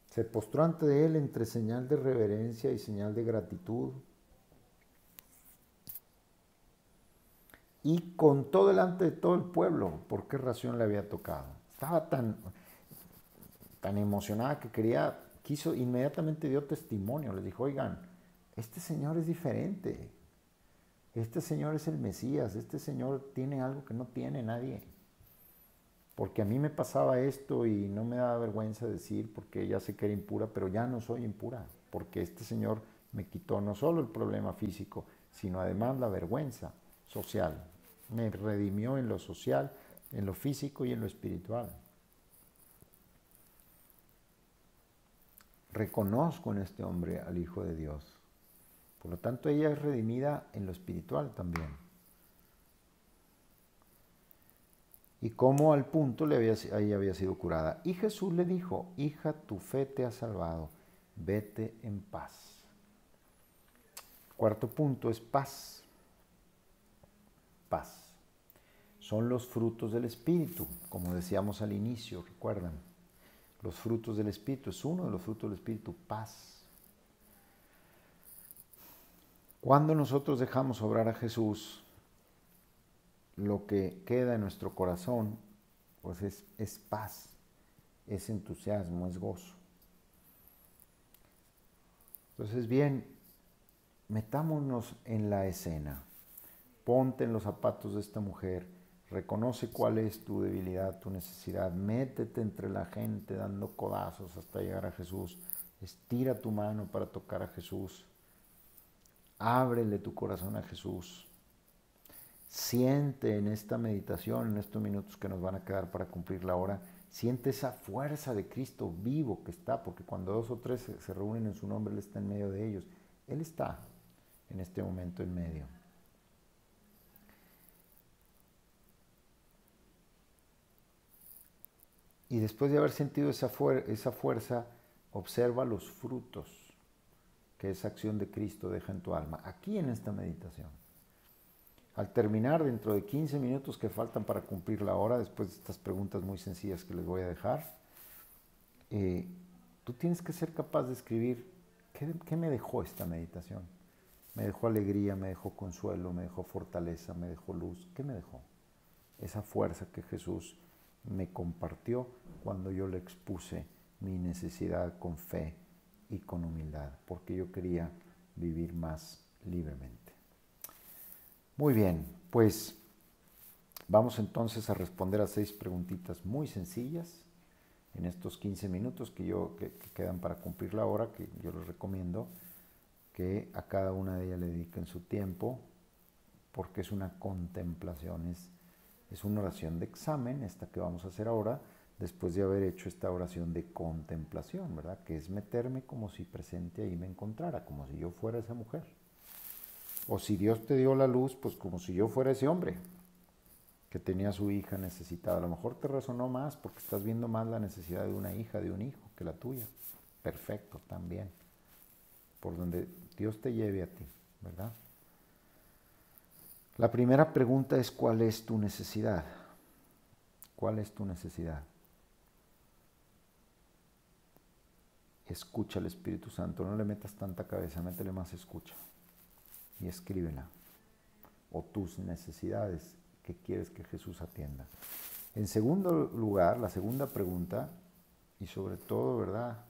Speaker 2: Se postró ante él entre señal de reverencia y señal de gratitud. Y contó delante de todo el pueblo por qué ración le había tocado. Estaba tan emocionada que inmediatamente dio testimonio. Le dijo, oigan, este señor es diferente. Este señor es el Mesías. Este señor tiene algo que no tiene nadie. Porque a mí me pasaba esto y no me daba vergüenza decir, porque ya sé que era impura, pero ya no soy impura, porque este Señor me quitó no solo el problema físico, sino además la vergüenza social. Me redimió en lo social, en lo físico y en lo espiritual. Reconozco en este hombre al Hijo de Dios. Por lo tanto, ella es redimida en lo espiritual también. Y cómo al punto ella había sido curada. Y Jesús le dijo, hija, tu fe te ha salvado, vete en paz. Cuarto punto es paz. Paz. Son los frutos del Espíritu, como decíamos al inicio, recuerdan. Los frutos del Espíritu, es uno de los frutos del Espíritu, paz. Cuando nosotros dejamos obrar a Jesús, lo que queda en nuestro corazón, pues es paz, es entusiasmo, es gozo. Entonces, bien, metámonos en la escena. Ponte en los zapatos de esta mujer, reconoce cuál es tu debilidad, tu necesidad, métete entre la gente dando codazos hasta llegar a Jesús, estira tu mano para tocar a Jesús, ábrele tu corazón a Jesús. Siente en esta meditación, en estos minutos que nos van a quedar para cumplir la hora, Siente esa fuerza de Cristo vivo que está, porque cuando 2 o 3 se reúnen en su nombre, Él está en medio de ellos. Él está en este momento en medio. Y después de haber sentido esa fuerza, observa los frutos que esa acción de Cristo deja en tu alma, aquí en esta meditación. Al terminar, dentro de 15 minutos que faltan para cumplir la hora, después de estas preguntas muy sencillas que les voy a dejar, tú tienes que ser capaz de escribir, ¿qué me dejó esta meditación? Me dejó alegría, me dejó consuelo, me dejó fortaleza, me dejó luz. ¿Qué me dejó? Esa fuerza que Jesús me compartió cuando yo le expuse mi necesidad con fe y con humildad, porque yo quería vivir más libremente. Muy bien, pues vamos entonces a responder a 6 preguntitas muy sencillas en estos 15 minutos que quedan para cumplir la hora, que yo les recomiendo que a cada una de ellas le dediquen su tiempo, porque es una contemplación, es una oración de examen, esta que vamos a hacer ahora, después de haber hecho esta oración de contemplación, ¿verdad? Que es meterme como si presente ahí me encontrara, como si yo fuera esa mujer. O si Dios te dio la luz, pues como si yo fuera ese hombre que tenía a su hija necesitada. A lo mejor te resonó más porque estás viendo más la necesidad de una hija, de un hijo, que la tuya. Perfecto, también. Por donde Dios te lleve a ti, ¿verdad? La primera pregunta es, ¿cuál es tu necesidad? ¿Cuál es tu necesidad? Escucha al Espíritu Santo, no le metas tanta cabeza, métele más escucha y escríbela. O tus necesidades que quieres que Jesús atienda. En segundo lugar, la segunda pregunta, y sobre todo, ¿verdad?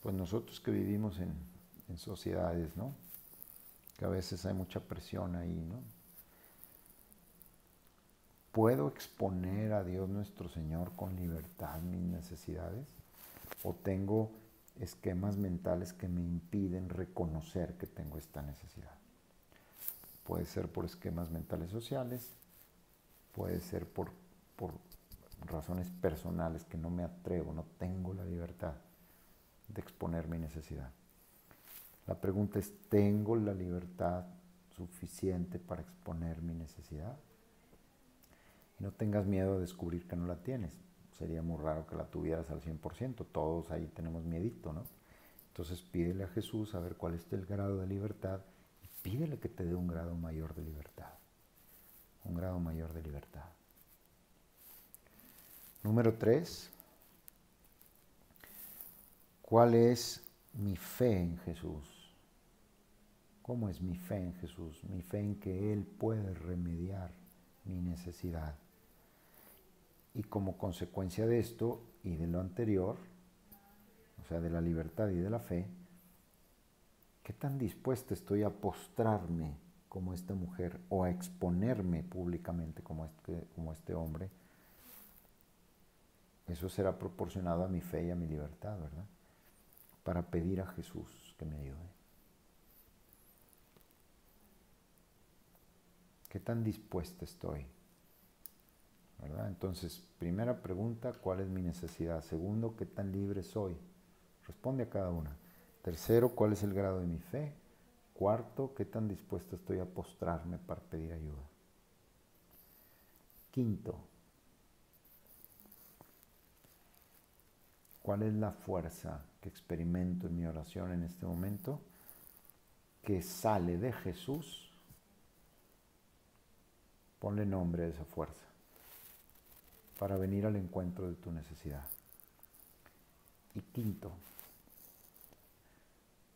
Speaker 2: Pues nosotros que vivimos en sociedades, ¿no? Que a veces hay mucha presión ahí, ¿no? ¿Puedo exponer a Dios nuestro Señor con libertad mis necesidades? ¿O tengo esquemas mentales que me impiden reconocer que tengo esta necesidad? Puede ser por esquemas mentales sociales, puede ser por razones personales que no me atrevo, no tengo la libertad de exponer mi necesidad. La pregunta es, ¿tengo la libertad suficiente para exponer mi necesidad? Y no tengas miedo de descubrir que no la tienes. Sería muy raro que la tuvieras al 100%. Todos ahí tenemos miedito, ¿no? Entonces pídele a Jesús a ver cuál es el grado de libertad y pídele que te dé un grado mayor de libertad. Un grado mayor de libertad. Número 3. ¿Cuál es mi fe en Jesús? ¿Cómo es mi fe en Jesús? Mi fe en que Él puede remediar mi necesidad. Y como consecuencia de esto y de lo anterior, o sea, de la libertad y de la fe, ¿qué tan dispuesta estoy a postrarme como esta mujer o a exponerme públicamente como este hombre? Eso será proporcionado a mi fe y a mi libertad, ¿verdad? Para pedir a Jesús que me ayude. ¿Qué tan dispuesta estoy? ¿Verdad? Entonces, primera pregunta, ¿cuál es mi necesidad? Segundo, ¿qué tan libre soy? Responde a cada una. Tercero, ¿cuál es el grado de mi fe? Cuarto, ¿qué tan dispuesto estoy a postrarme para pedir ayuda? Quinto, ¿cuál es la fuerza que experimento en mi oración en este momento que sale de Jesús? Ponle nombre a esa fuerza para venir al encuentro de tu necesidad. Y quinto,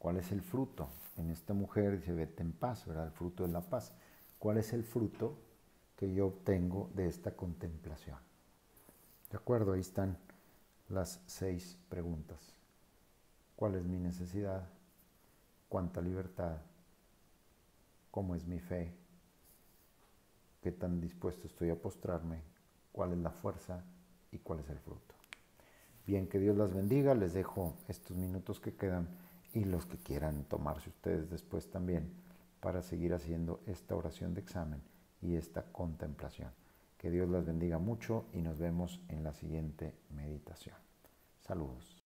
Speaker 2: ¿cuál es el fruto? En esta mujer dice, vete en paz, ¿verdad? El fruto es la paz. ¿Cuál es el fruto que yo obtengo de esta contemplación? ¿De acuerdo? Ahí están las 6 preguntas. ¿Cuál es mi necesidad? ¿Cuánta libertad? ¿Cómo es mi fe? ¿Qué tan dispuesto estoy a postrarme? ¿Cuál es la fuerza? ¿Y cuál es el fruto? Bien, que Dios las bendiga. Les dejo estos minutos que quedan y los que quieran tomarse ustedes después también para seguir haciendo esta oración de examen y esta contemplación. Que Dios las bendiga mucho y nos vemos en la siguiente meditación. Saludos.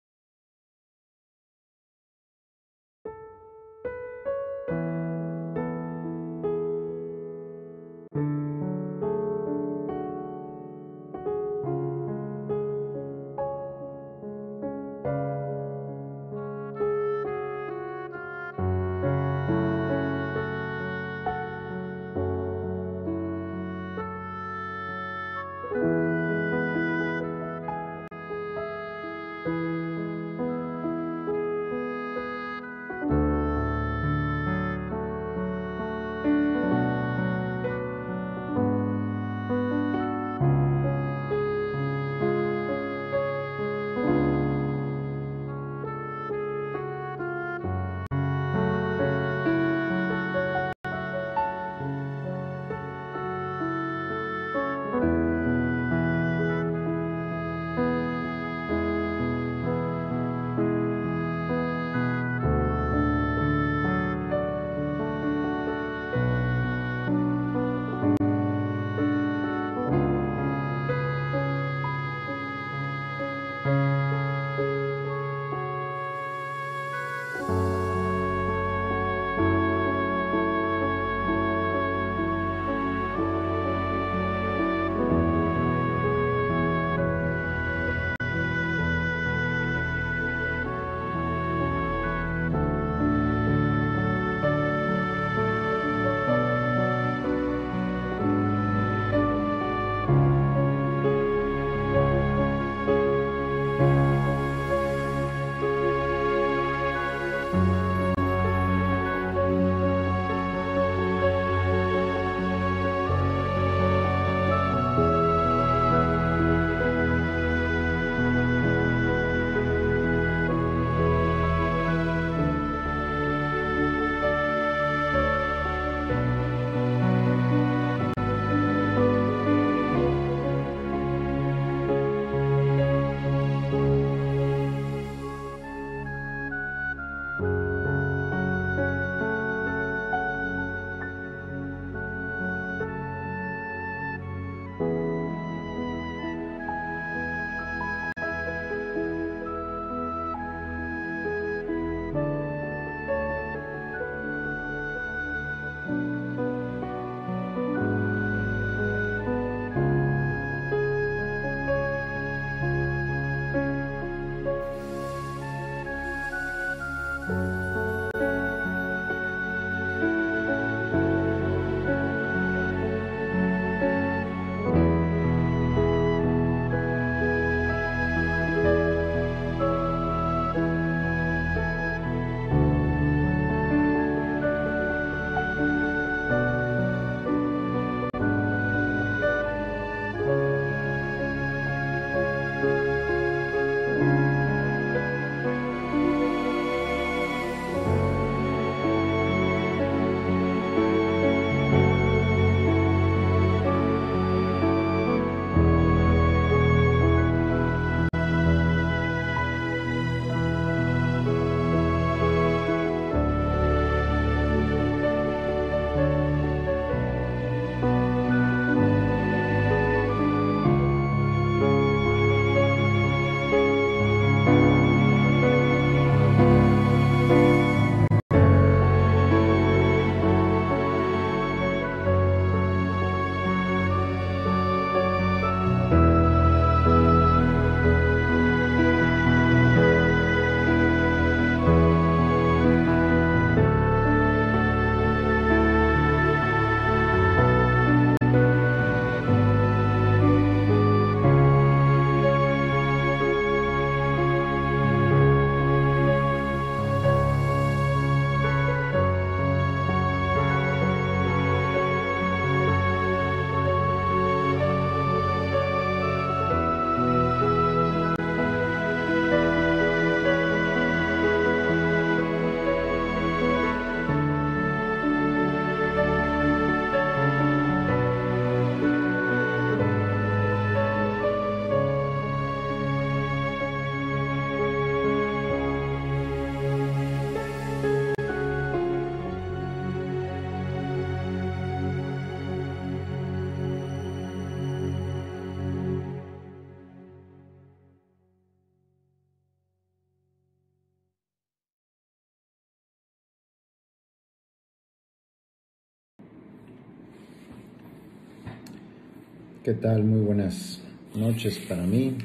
Speaker 2: ¿Qué tal? Muy buenas noches para mí,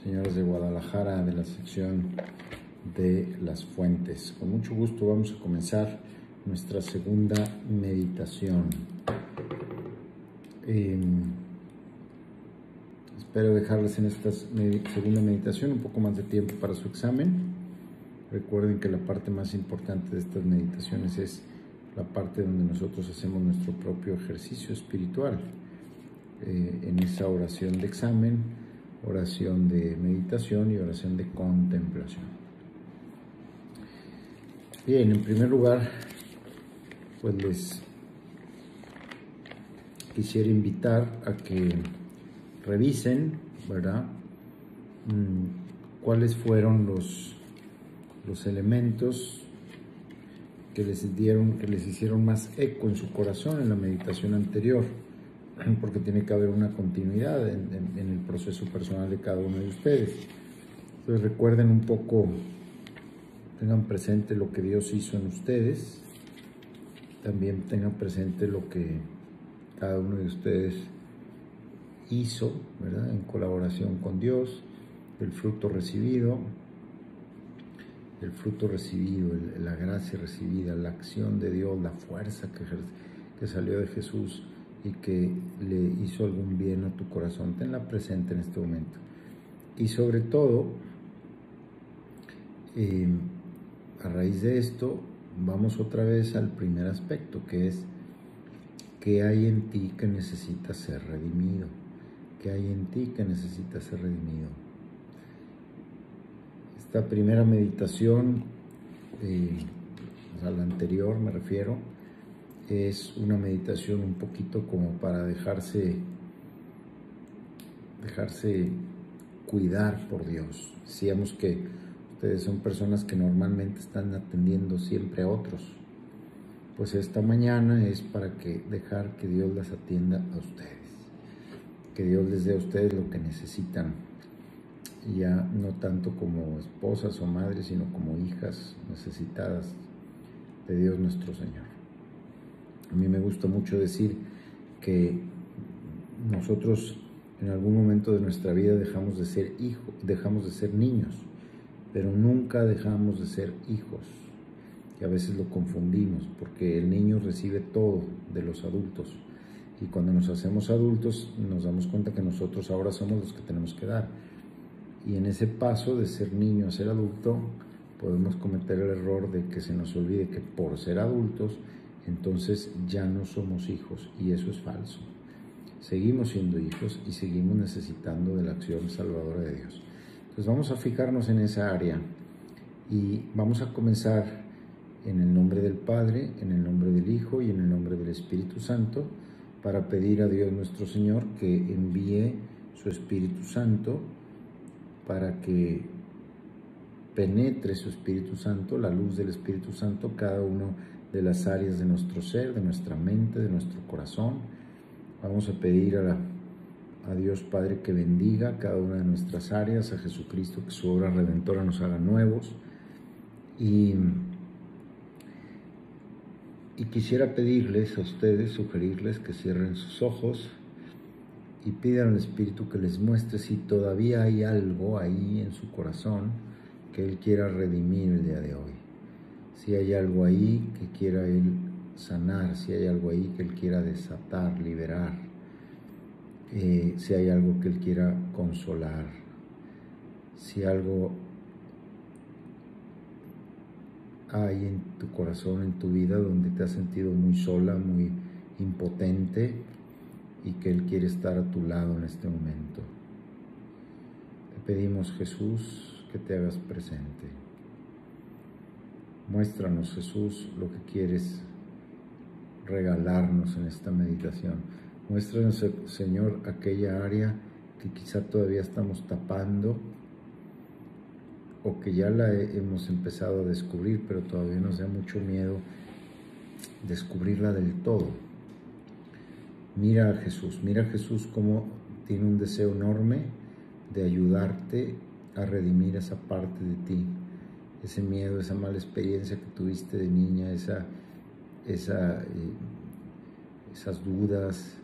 Speaker 2: señores de Guadalajara, de la sección de las fuentes. Con mucho gusto vamos a comenzar nuestra segunda meditación. Espero dejarles en esta segunda meditación un poco más de tiempo para su examen. Recuerden que la parte más importante de estas meditaciones es la parte donde nosotros hacemos nuestro propio ejercicio espiritual. En esa oración de examen, oración de meditación y oración de contemplación. Bien, en primer lugar, pues les quisiera invitar a que revisen, ¿verdad? Cuáles fueron los elementos que les hicieron más eco en su corazón en la meditación anterior, porque tiene que haber una continuidad en el proceso personal de cada uno de ustedes. Entonces recuerden un poco, tengan presente lo que Dios hizo en ustedes, también tengan presente lo que cada uno de ustedes hizo, ¿verdad? En colaboración con Dios, el fruto recibido, la gracia recibida, la acción de Dios, la fuerza que salió de Jesús y que le hizo algún bien a tu corazón. Tenla presente en este momento. Y sobre todo, a raíz de esto, vamos otra vez al primer aspecto, que es ¿qué hay en ti que necesita ser redimido? ¿Qué hay en ti que necesita ser redimido? Esta primera meditación, a la anterior me refiero, es una meditación un poquito como para dejarse cuidar por Dios. Decíamos que ustedes son personas que normalmente están atendiendo siempre a otros. Pues esta mañana es para dejar que Dios las atienda a ustedes. Que Dios les dé a ustedes lo que necesitan. Ya no tanto como esposas o madres, sino como hijas necesitadas de Dios nuestro Señor. A mí me gusta mucho decir que nosotros en algún momento de nuestra vida dejamos de ser hijos, dejamos de ser niños, pero nunca dejamos de ser hijos. Y a veces lo confundimos, porque el niño recibe todo de los adultos. Y cuando nos hacemos adultos nos damos cuenta que nosotros ahora somos los que tenemos que dar. Y en ese paso de ser niño a ser adulto podemos cometer el error de que se nos olvide que por ser adultos entonces ya no somos hijos, y eso es falso. Seguimos siendo hijos y seguimos necesitando de la acción salvadora de Dios. Entonces vamos a fijarnos en esa área y vamos a comenzar en el nombre del Padre, en el nombre del Hijo y en el nombre del Espíritu Santo, para pedir a Dios nuestro Señor que envíe su Espíritu Santo para que penetre su Espíritu Santo, la luz del Espíritu Santo, cada uno de las áreas de nuestro ser, de nuestra mente, de nuestro corazón. Vamos a pedir a Dios Padre que bendiga cada una de nuestras áreas, a Jesucristo que su obra redentora nos haga nuevos. Y quisiera pedirles a ustedes, sugerirles que cierren sus ojos y pidan al Espíritu que les muestre si todavía hay algo ahí en su corazón que Él quiera redimir el día de hoy. Si hay algo ahí que quiera Él sanar, si hay algo ahí que Él quiera desatar, liberar, si hay algo que Él quiera consolar, si algo hay en tu corazón, en tu vida, donde te has sentido muy sola, muy impotente, y que Él quiere estar a tu lado en este momento. Te pedimos, Jesús, que te hagas presente. Muéstranos, Jesús, lo que quieres regalarnos en esta meditación. Muéstranos, Señor, aquella área que quizá todavía estamos tapando o que ya la hemos empezado a descubrir, pero todavía nos da mucho miedo descubrirla del todo. Mira a Jesús cómo tiene un deseo enorme de ayudarte a redimir esa parte de ti, ese miedo, esa mala experiencia que tuviste de niña, esas dudas,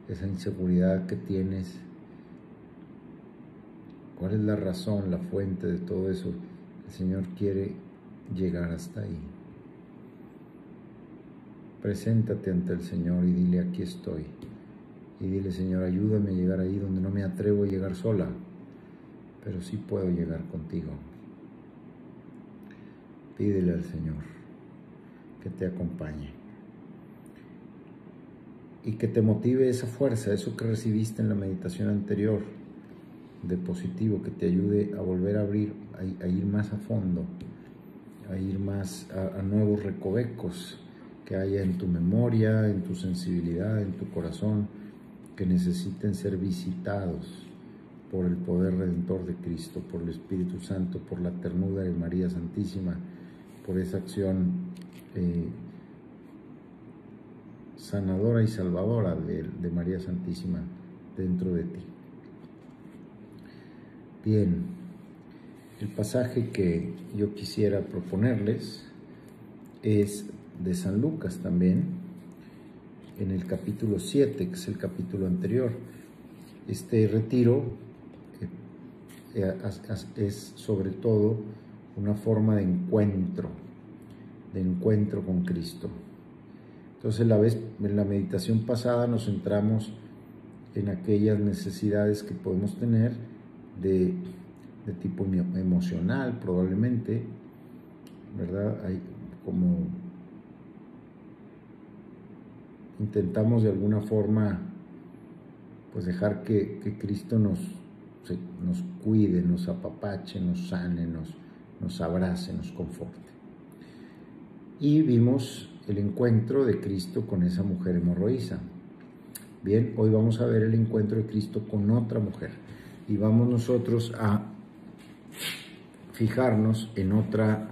Speaker 2: esa inseguridad que tienes. ¿Cuál es la razón, la fuente de todo eso? El Señor quiere llegar hasta ahí. Preséntate ante el Señor y dile: aquí estoy. Y dile: Señor, ayúdame a llegar ahí donde no me atrevo a llegar sola, pero sí puedo llegar contigo. Pídele al Señor que te acompañe y que te motive esa fuerza, eso que recibiste en la meditación anterior, de positivo, que te ayude a volver a abrir, a ir más a fondo, a ir más a nuevos recovecos que haya en tu memoria, en tu sensibilidad, en tu corazón, que necesiten ser visitados por el poder redentor de Cristo, por el Espíritu Santo, por la ternura de María Santísima, por esa acción sanadora y salvadora de María Santísima dentro de ti. Bien, el pasaje que yo quisiera proponerles es de San Lucas también, en el capítulo 7, que es el capítulo anterior. Este retiro es sobre todo una forma de encuentro con Cristo. Entonces, en la meditación pasada nos centramos en aquellas necesidades que podemos tener de tipo emocional, probablemente, ¿verdad? Hay como intentamos de alguna forma pues dejar que Cristo nos cuide, nos apapache, nos sane, nos abrace, nos conforte. Y vimos el encuentro de Cristo con esa mujer hemorroísa. Bien, hoy vamos a ver el encuentro de Cristo con otra mujer y vamos nosotros a fijarnos en otra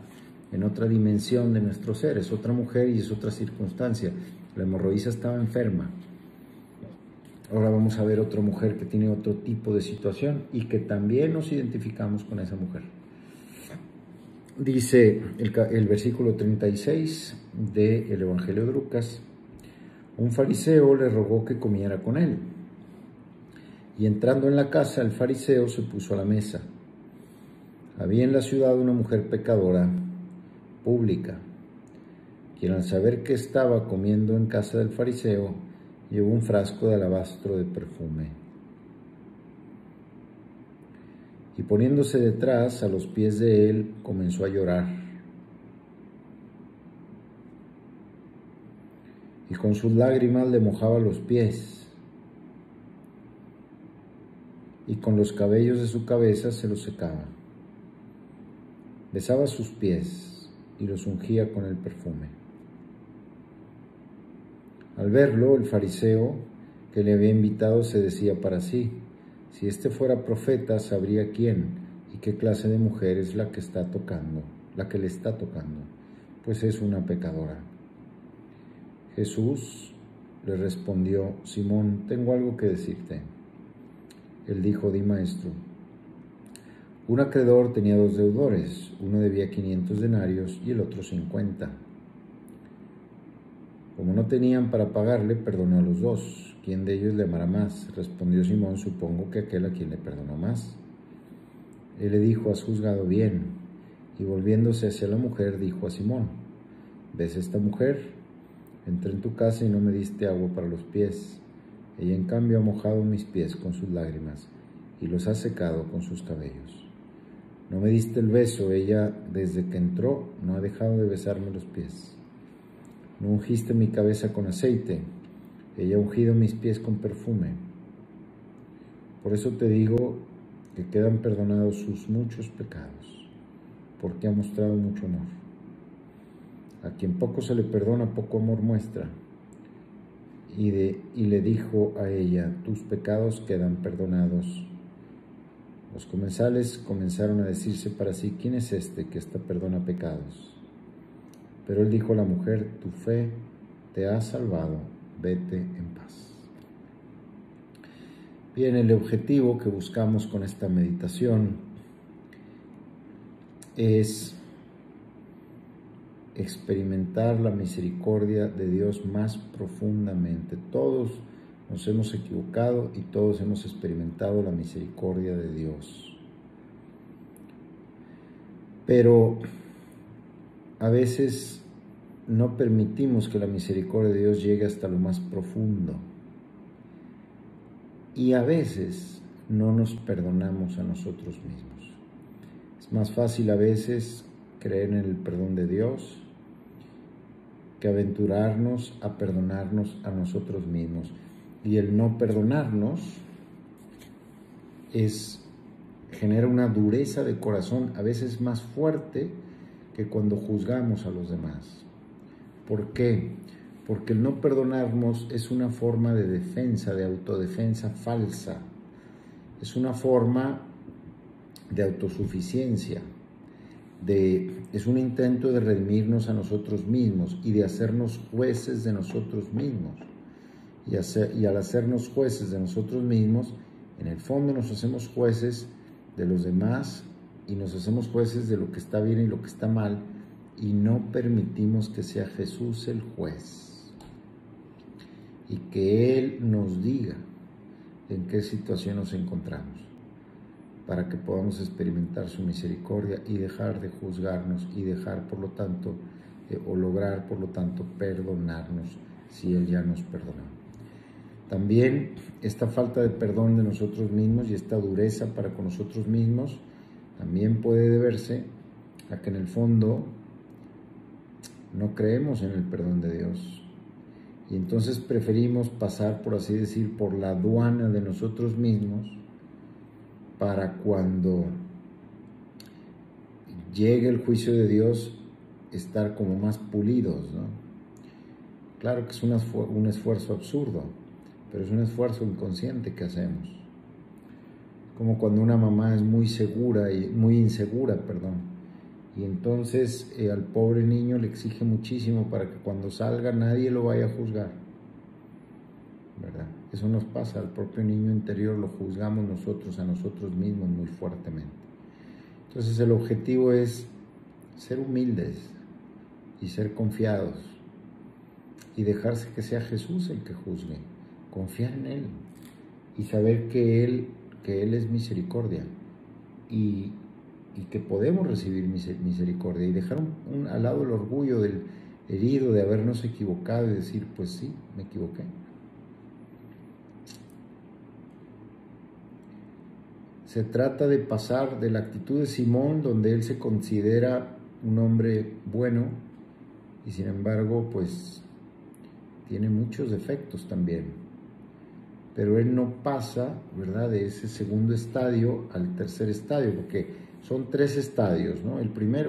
Speaker 2: dimensión de nuestro ser. Es otra mujer y es otra circunstancia. La hemorroísa estaba enferma. Ahora vamos a ver otra mujer que tiene otro tipo de situación y que también nos identificamos con esa mujer. Dice el versículo 36 del Evangelio de Lucas: un fariseo le rogó que comiera con él. Y entrando en la casa, el fariseo se puso a la mesa. Había en la ciudad una mujer pecadora, pública, quien al saber que estaba comiendo en casa del fariseo, llevó un frasco de alabastro de perfume. Y poniéndose detrás, a los pies de él, comenzó a llorar. Y con sus lágrimas le mojaba los pies, y con los cabellos de su cabeza se los secaba. Besaba sus pies y los ungía con el perfume. Al verlo, el fariseo que le había invitado se decía para sí: si este fuera profeta, sabría quién y qué clase de mujer es la que le está tocando, pues es una pecadora. Jesús le respondió: Simón, tengo algo que decirte. Él dijo: di, maestro. Un acreedor tenía 2 deudores, uno debía 500 denarios y el otro 50. Como no tenían para pagarle, perdonó a los 2. ¿Quién de ellos le amará más? Respondió Simón: supongo que aquel a quien le perdonó más. Él le dijo: has juzgado bien. Y volviéndose hacia la mujer, dijo a Simón: ¿ves esta mujer? Entré en tu casa y no me diste agua para los pies. Ella en cambio ha mojado mis pies con sus lágrimas y los ha secado con sus cabellos. No me diste el beso, ella desde que entró no ha dejado de besarme los pies. No ungiste mi cabeza con aceite, ella ha ungido mis pies con perfume. Por eso te digo que quedan perdonados sus muchos pecados, porque ha mostrado mucho amor. A quien poco se le perdona, poco amor muestra. Y le dijo a ella: tus pecados quedan perdonados. Los comensales comenzaron a decirse para sí: ¿quién es este que ésta perdona pecados? Pero él dijo a la mujer: tu fe te ha salvado, vete en paz. Bien, el objetivo que buscamos con esta meditación es experimentar la misericordia de Dios más profundamente. Todos nos hemos equivocado y todos hemos experimentado la misericordia de Dios. Pero a veces no permitimos que la misericordia de Dios llegue hasta lo más profundo. Y a veces no nos perdonamos a nosotros mismos. Es más fácil a veces creer en el perdón de Dios que aventurarnos a perdonarnos a nosotros mismos. Y el no perdonarnos genera una dureza de corazón a veces más fuerte que cuando juzgamos a los demás. ¿Por qué? Porque el no perdonarnos es una forma de defensa, de autodefensa falsa. Es una forma de autosuficiencia. Es un intento de redimirnos a nosotros mismos y de hacernos jueces de nosotros mismos. Y al hacernos jueces de nosotros mismos, en el fondo nos hacemos jueces de los demás y nos hacemos jueces de lo que está bien y lo que está mal, y no permitimos que sea Jesús el juez y que Él nos diga en qué situación nos encontramos, para que podamos experimentar su misericordia y dejar de juzgarnos y dejar, por lo tanto, o lograr, por lo tanto, perdonarnos si Él ya nos perdonó. También esta falta de perdón de nosotros mismos y esta dureza para con nosotros mismos también puede deberse a que en el fondo no creemos en el perdón de Dios. Y entonces preferimos pasar, por así decir, por la aduana de nosotros mismos para cuando llegue el juicio de Dios estar como más pulidos, ¿no? Claro que es un esfuerzo absurdo, pero es un esfuerzo inconsciente que hacemos. Como cuando una mamá es muy insegura, y entonces al pobre niño le exige muchísimo para que cuando salga nadie lo vaya a juzgar, ¿verdad? Eso nos pasa, al propio niño interior lo juzgamos nosotros a nosotros mismos muy fuertemente. Entonces el objetivo es ser humildes y ser confiados y dejarse que sea Jesús el que juzgue, confiar en Él y saber que Él es misericordia y que podemos recibir misericordia, y dejar al lado el orgullo del herido de habernos equivocado y decir, pues sí, me equivoqué. Se trata de pasar de la actitud de Simón, donde él se considera un hombre bueno y sin embargo pues tiene muchos defectos también, pero él no pasa, ¿verdad?, de ese segundo estadio al tercer estadio, porque son 3 estadios, ¿no? El primer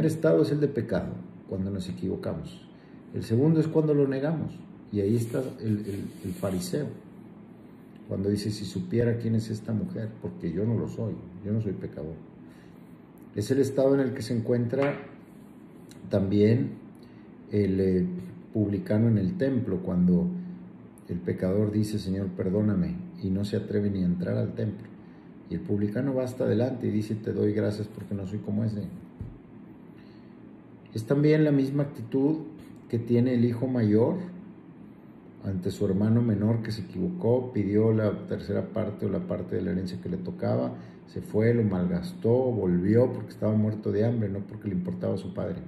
Speaker 2: estado es el de pecado, cuando nos equivocamos. El segundo es cuando lo negamos, y ahí está el fariseo, cuando dice, si supiera quién es esta mujer, porque yo no lo soy, yo no soy pecador. Es el estado en el que se encuentra también el publicano en el templo, cuando el pecador dice, Señor, perdóname, y no se atreve ni a entrar al templo. Y el publicano va hasta adelante y dice, te doy gracias porque no soy como ese. Es también la misma actitud que tiene el hijo mayor ante su hermano menor que se equivocó, pidió la tercera parte o la parte de la herencia que le tocaba, se fue, lo malgastó, volvió porque estaba muerto de hambre, no porque le importaba a su padre.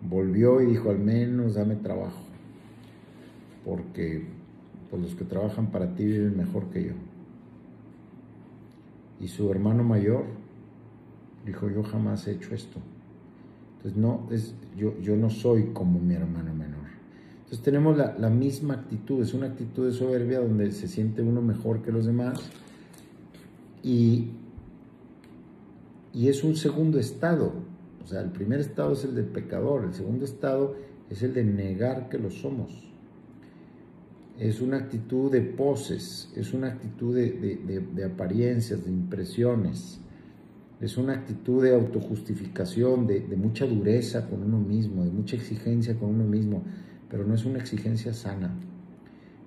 Speaker 2: Volvió y dijo, al menos dame trabajo, porque pues los que trabajan para ti viven mejor que yo. Y su hermano mayor dijo, yo jamás he hecho esto. Entonces yo no soy como mi hermano menor. Entonces tenemos la misma actitud, es una actitud de soberbia donde se siente uno mejor que los demás, y es un segundo estado. O sea, el primer estado es el del pecador, el segundo estado es el de negar que lo somos. Es una actitud de poses, es una actitud de apariencias, de impresiones, es una actitud de autojustificación, de mucha dureza con uno mismo, de mucha exigencia con uno mismo, pero no es una exigencia sana,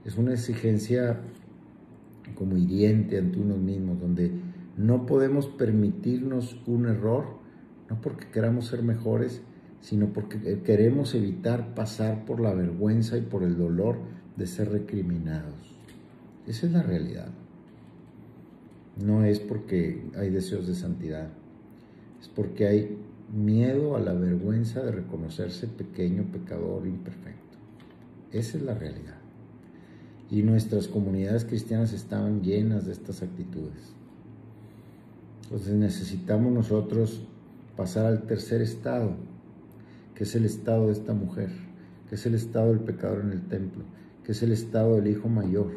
Speaker 2: es una exigencia como hiriente ante uno mismo, donde no podemos permitirnos un error, no porque queramos ser mejores, sino porque queremos evitar pasar por la vergüenza y por el dolor de ser recriminados. Esa es la realidad. No es porque hay deseos de santidad, es porque hay miedo a la vergüenza de reconocerse pequeño, pecador, imperfecto. Esa es la realidad. Y nuestras comunidades cristianas estaban llenas de estas actitudes. Entonces necesitamos nosotros pasar al tercer estado, que es el estado de esta mujer, que es el estado del pecador en el templo, que es el estado del hijo mayor,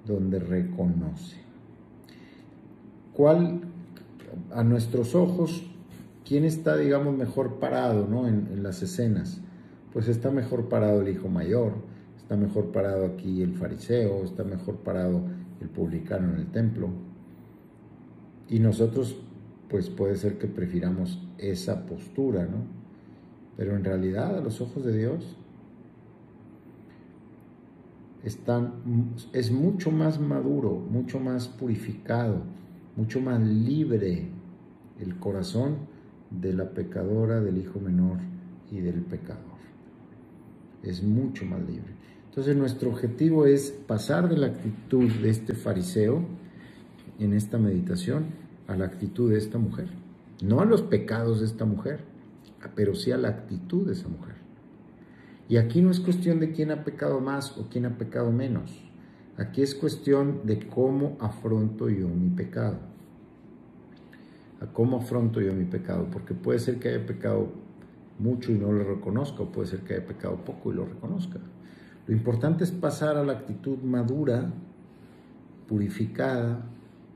Speaker 2: donde reconoce. ¿Cuál, a nuestros ojos, quién está, digamos, mejor parado, ¿no? en las escenas? Pues está mejor parado el hijo mayor, está mejor parado aquí el fariseo, está mejor parado el publicano en el templo. Y nosotros, pues puede ser que prefiramos esa postura, ¿no? Pero en realidad, a los ojos de Dios, es mucho más maduro, mucho más purificado, mucho más libre el corazón de la pecadora, del hijo menor y del pecador. Es mucho más libre. Entonces nuestro objetivo es pasar de la actitud de este fariseo en esta meditación a la actitud de esta mujer. No a los pecados de esta mujer, pero sí a la actitud de esa mujer. Y aquí no es cuestión de quién ha pecado más o quién ha pecado menos. Aquí es cuestión de cómo afronto yo mi pecado. A cómo afronto yo mi pecado, porque puede ser que haya pecado mucho y no lo reconozca, o puede ser que haya pecado poco y lo reconozca. Lo importante es pasar a la actitud madura, purificada,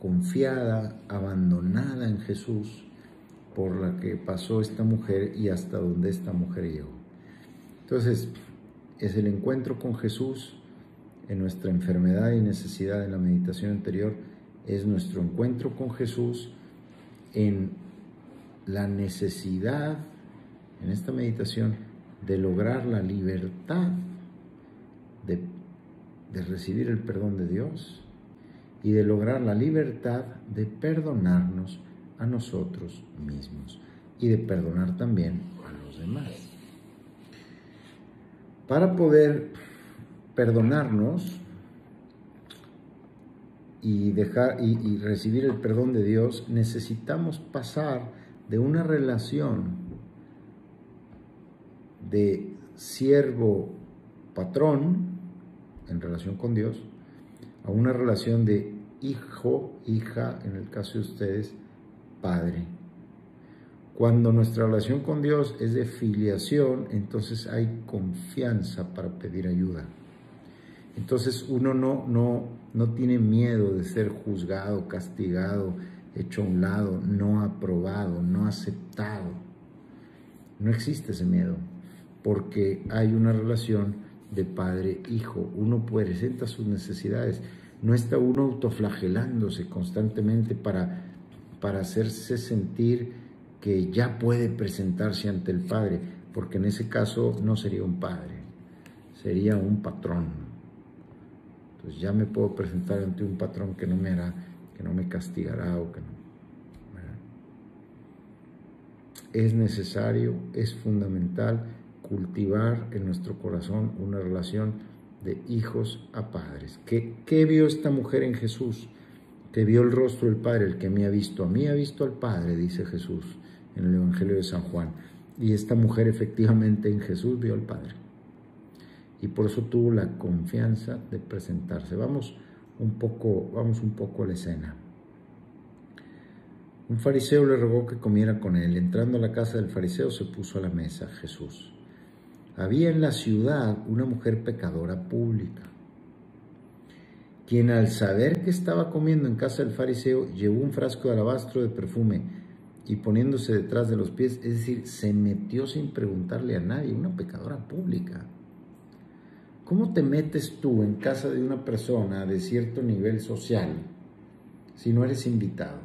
Speaker 2: confiada, abandonada en Jesús, por la que pasó esta mujer y hasta donde esta mujer llegó. Entonces, es el encuentro con Jesús en nuestra enfermedad y necesidad en la meditación anterior, es nuestro encuentro con Jesús en la necesidad, en esta meditación, de lograr la libertad de recibir el perdón de Dios y de lograr la libertad de perdonarnos a nosotros mismos y de perdonar también a los demás. Para poder perdonarnos y recibir el perdón de Dios, necesitamos pasar de una relación de siervo-patrón en relación con Dios a una relación de hijo-hija, en el caso de ustedes, padre. Cuando nuestra relación con Dios es de filiación, entonces hay confianza para pedir ayuda. Entonces uno no tiene miedo de ser juzgado, castigado, hecho a un lado, no aprobado, no aceptado. No existe ese miedo, porque hay una relación de padre-hijo. Uno presenta sus necesidades, no está uno autoflagelándose constantemente para hacerse sentir que ya puede presentarse ante el Padre, porque en ese caso no sería un padre, sería un patrón. Entonces ya me puedo presentar ante un patrón que no me castigará o que no. Es necesario, es fundamental cultivar en nuestro corazón una relación de hijos a padres. ¿Qué vio esta mujer en Jesús? Que vio el rostro del Padre. El que me ha visto a mí ha visto al Padre, dice Jesús en el Evangelio de San Juan. Y esta mujer efectivamente en Jesús vio al Padre. Y por eso tuvo la confianza de presentarse. Vamos un poco a la escena. Un fariseo le rogó que comiera con él. Entrando a la casa del fariseo se puso a la mesa Jesús. Había en la ciudad una mujer pecadora pública, quien al saber que estaba comiendo en casa del fariseo, llevó un frasco de alabastro de perfume y poniéndose detrás de los pies, es decir, se metió sin preguntarle a nadie, una pecadora pública. ¿Cómo te metes tú en casa de una persona de cierto nivel social si no eres invitado?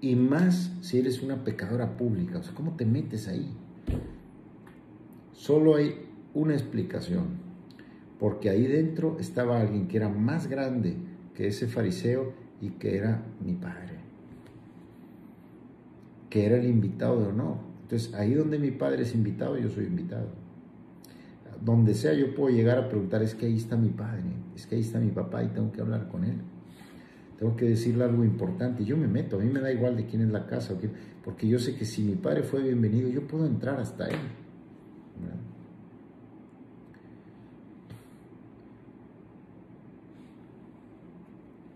Speaker 2: Y más si eres una pecadora pública, o sea, ¿cómo te metes ahí? Solo hay una explicación, porque ahí dentro estaba alguien que era más grande que ese fariseo y que era mi Padre, que era el invitado de honor. Entonces, ahí donde mi padre es invitado, yo soy invitado. Donde sea yo puedo llegar a preguntar, es que ahí está mi padre, es que ahí está mi papá y tengo que hablar con él. Tengo que decirle algo importante. Y yo me meto, a mí me da igual de quién es la casa, porque yo sé que si mi padre fue bienvenido, yo puedo entrar hasta él. ¿Verdad?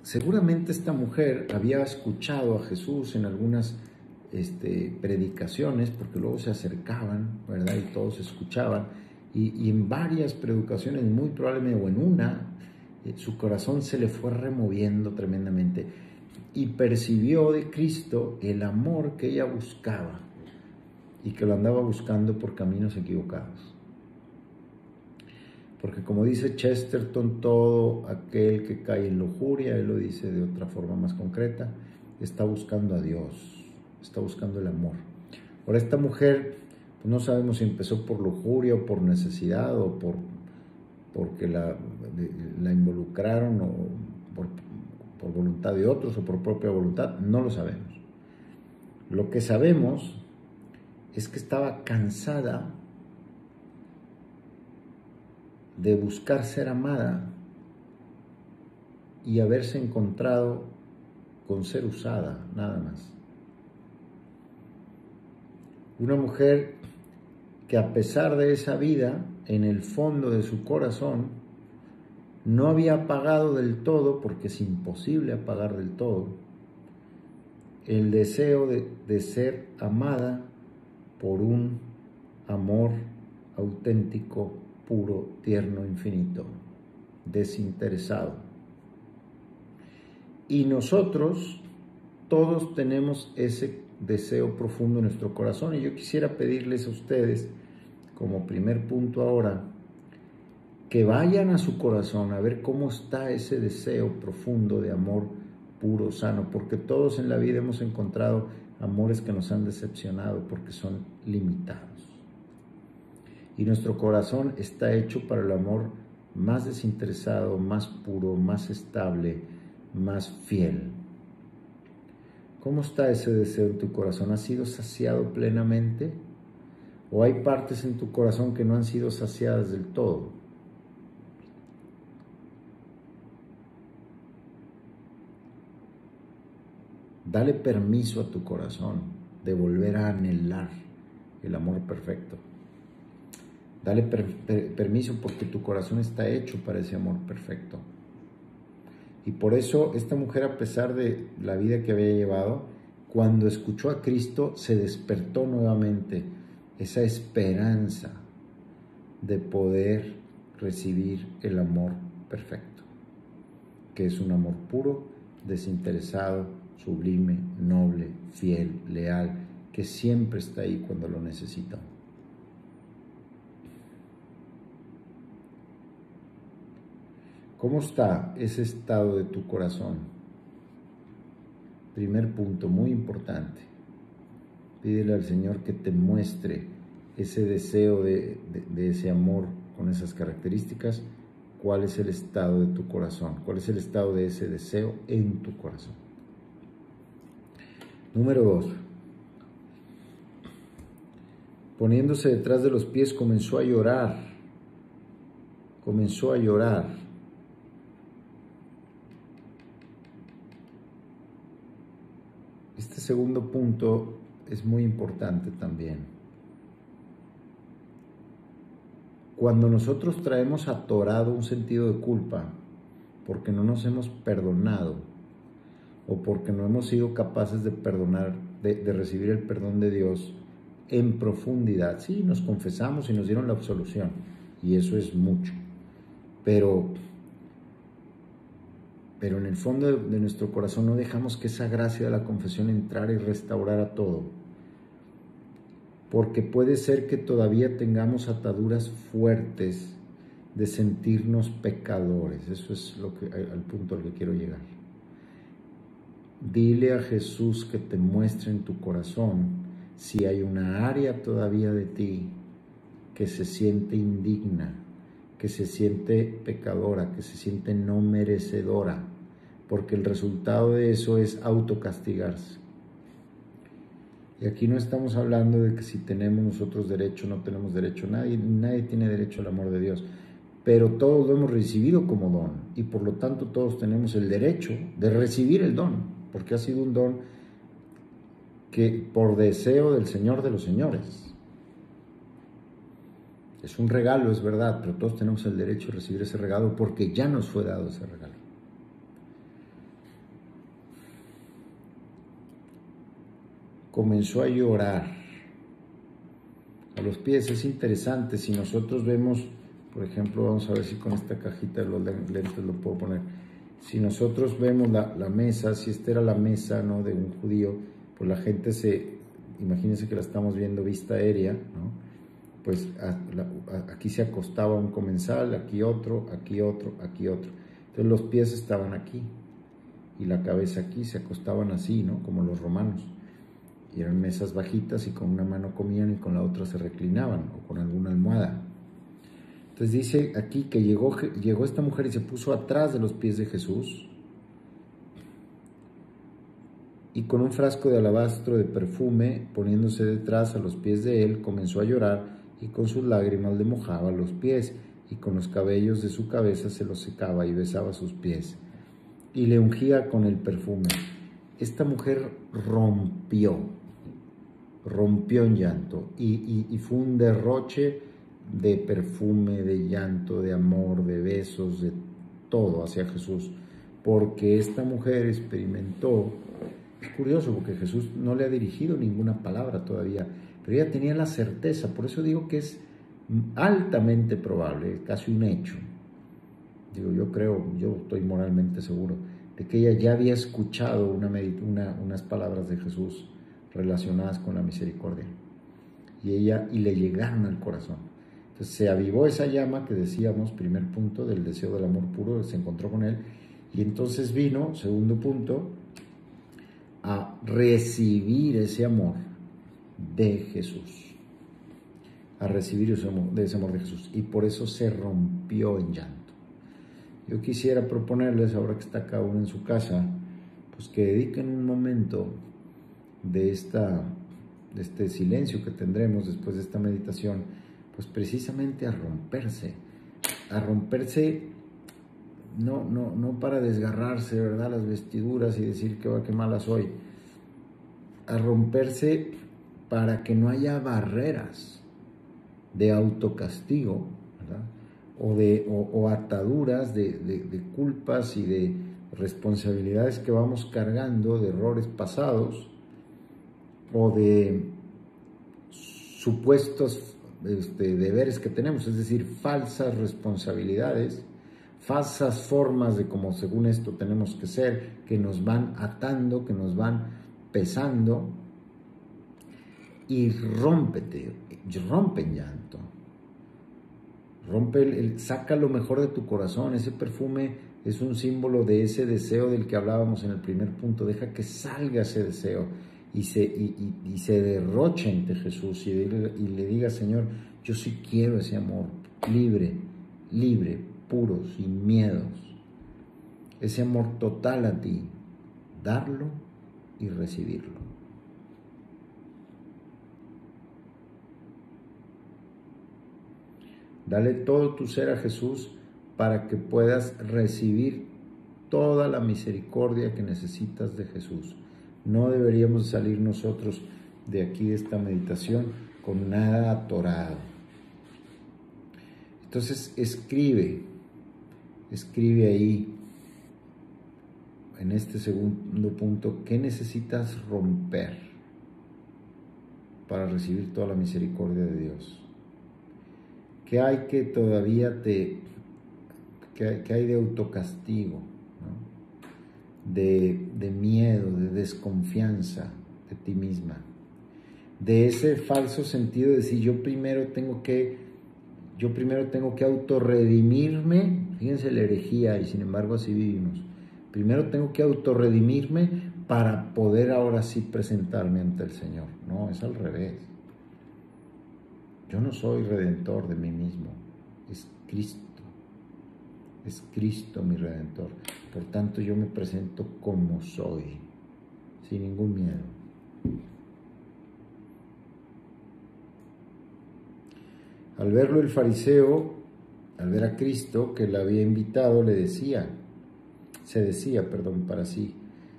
Speaker 2: Seguramente esta mujer había escuchado a Jesús en algunas predicaciones, porque luego se acercaban, ¿verdad? Y todos escuchaban. Y en varias predicaciones, muy probablemente, o en una, su corazón se le fue removiendo tremendamente y percibió de Cristo el amor que ella buscaba y que lo andaba buscando por caminos equivocados. Porque como dice Chesterton, todo aquel que cae en lujuria, él lo dice de otra forma más concreta, está buscando a Dios, está buscando el amor. Ahora esta mujer, pues no sabemos si empezó por lujuria o por necesidad o porque la involucraron o por voluntad de otros o por propia voluntad, no lo sabemos. Lo que sabemos es que estaba cansada de buscar ser amada y haberse encontrado con ser usada, nada más. Una mujer que a pesar de esa vida, en el fondo de su corazón, no había apagado del todo, porque es imposible apagar del todo, el deseo de ser amada por un amor auténtico, puro, tierno, infinito, desinteresado. Y nosotros todos tenemos ese deseo profundo en nuestro corazón, y yo quisiera pedirles a ustedes, como primer punto ahora, que vayan a su corazón a ver cómo está ese deseo profundo de amor puro, sano, porque todos en la vida hemos encontrado amores que nos han decepcionado porque son limitados. Y nuestro corazón está hecho para el amor más desinteresado, más puro, más estable, más fiel. ¿Cómo está ese deseo en tu corazón? ¿Ha sido saciado plenamente? ¿O hay partes en tu corazón que no han sido saciadas del todo? Dale permiso a tu corazón de volver a anhelar el amor perfecto. Dale permiso, porque tu corazón está hecho para ese amor perfecto. Y por eso esta mujer, a pesar de la vida que había llevado, cuando escuchó a Cristo, se despertó nuevamente esa esperanza de poder recibir el amor perfecto, que es un amor puro, desinteresado, sublime, noble, fiel, leal, que siempre está ahí cuando lo necesita. ¿Cómo está ese estado de tu corazón? Primer punto, muy importante. Pídele al Señor que te muestre ese deseo de ese amor con esas características. ¿Cuál es el estado de tu corazón? ¿Cuál es el estado de ese deseo en tu corazón? Número 2. Poniéndose detrás de los pies, comenzó a llorar. Comenzó a llorar. Este segundo punto es muy importante también. Cuando nosotros traemos atorado un sentido de culpa porque no nos hemos perdonado o porque no hemos sido capaces de perdonar, de recibir el perdón de Dios en profundidad, sí, nos confesamos y nos dieron la absolución, y eso es mucho, pero en el fondo de nuestro corazón no dejamos que esa gracia de la confesión entrara y restaurara todo. Porque puede ser que todavía tengamos ataduras fuertes de sentirnos pecadores. Eso es al punto al que quiero llegar. Dile a Jesús que te muestre en tu corazón si hay una área todavía de ti que se siente indigna, que se siente pecadora, que se siente no merecedora, porque el resultado de eso es autocastigarse. Y aquí no estamos hablando de que si tenemos nosotros derecho o no tenemos derecho. Nadie tiene derecho al amor de Dios. Pero todos lo hemos recibido como don. Y por lo tanto todos tenemos el derecho de recibir el don. Porque ha sido un don que por deseo del Señor de los señores. Es un regalo, es verdad, pero todos tenemos el derecho de recibir ese regalo porque ya nos fue dado ese regalo. Comenzó a llorar a los pies. Es interesante, si nosotros vemos, por ejemplo, vamos a ver si con esta cajita de los lentes lo puedo poner. Si nosotros vemos la mesa, si esta era la mesa, ¿no?, de un judío, pues la gente imagínense que la estamos viendo vista aérea, ¿no? Pues aquí se acostaba un comensal, aquí otro, aquí otro, aquí otro. Entonces los pies estaban aquí y la cabeza aquí, se acostaban así, ¿no?, como los romanos. Y eran mesas bajitas y con una mano comían y con la otra se reclinaban o con alguna almohada. Entonces dice aquí que llegó esta mujer y se puso atrás de los pies de Jesús y con un frasco de alabastro de perfume, poniéndose detrás a los pies de él, comenzó a llorar y con sus lágrimas le mojaba los pies y con los cabellos de su cabeza se los secaba y besaba sus pies y le ungía con el perfume. Esta mujer rompió en llanto y fue un derroche de perfume, de llanto, de amor, de besos, de todo hacia Jesús, porque esta mujer experimentó. Es curioso porque Jesús no le ha dirigido ninguna palabra todavía, pero ella tenía la certeza. Por eso digo que es altamente probable, casi un hecho. Yo estoy moralmente seguro de que ella ya había escuchado unas palabras de Jesús relacionadas con la misericordia y le llegaron al corazón. Entonces se avivó esa llama que decíamos, primer punto, del deseo del amor puro, se encontró con él, y entonces vino, segundo punto, a recibir ese amor de Jesús, a recibir ese amor de Jesús, y por eso se rompió en llanto. Yo quisiera proponerles, ahora que está cada uno en su casa, pues que dediquen un momento de este silencio que tendremos después de esta meditación, pues precisamente a romperse, no para desgarrarse, ¿verdad?, las vestiduras y decir qué mala soy, a romperse para que no haya barreras de autocastigo, ¿verdad?, o ataduras de culpas y de responsabilidades que vamos cargando, de errores pasados o de supuestos deberes que tenemos, es decir, falsas responsabilidades, falsas formas de cómo según esto tenemos que ser, que nos van atando, que nos van pesando, y rompe en llanto. Saca lo mejor de tu corazón. Ese perfume es un símbolo de ese deseo del que hablábamos en el primer punto. Deja que salga ese deseo y se derroche ante Jesús y le diga: Señor, yo sí quiero ese amor libre, puro, sin miedos. Ese amor total a ti, darlo y recibirlo. Dale todo tu ser a Jesús para que puedas recibir toda la misericordia que necesitas de Jesús. No deberíamos salir nosotros de aquí, de esta meditación, con nada atorado. Entonces escribe ahí, en este segundo punto, ¿qué necesitas romper para recibir toda la misericordia de Dios? ¿Qué hay que todavía que hay de autocastigo, ¿no?, de miedo, de desconfianza de ti misma, de ese falso sentido de decir yo primero tengo que autorredimirme? Fíjense la herejía, y sin embargo así vivimos. Primero tengo que autorredimirme para poder ahora sí presentarme ante el Señor. No, es al revés. Yo no soy redentor de mí mismo, es Cristo mi redentor. Por tanto, yo me presento como soy, sin ningún miedo. Al verlo el fariseo, al ver a Cristo que le había invitado, se decía para sí,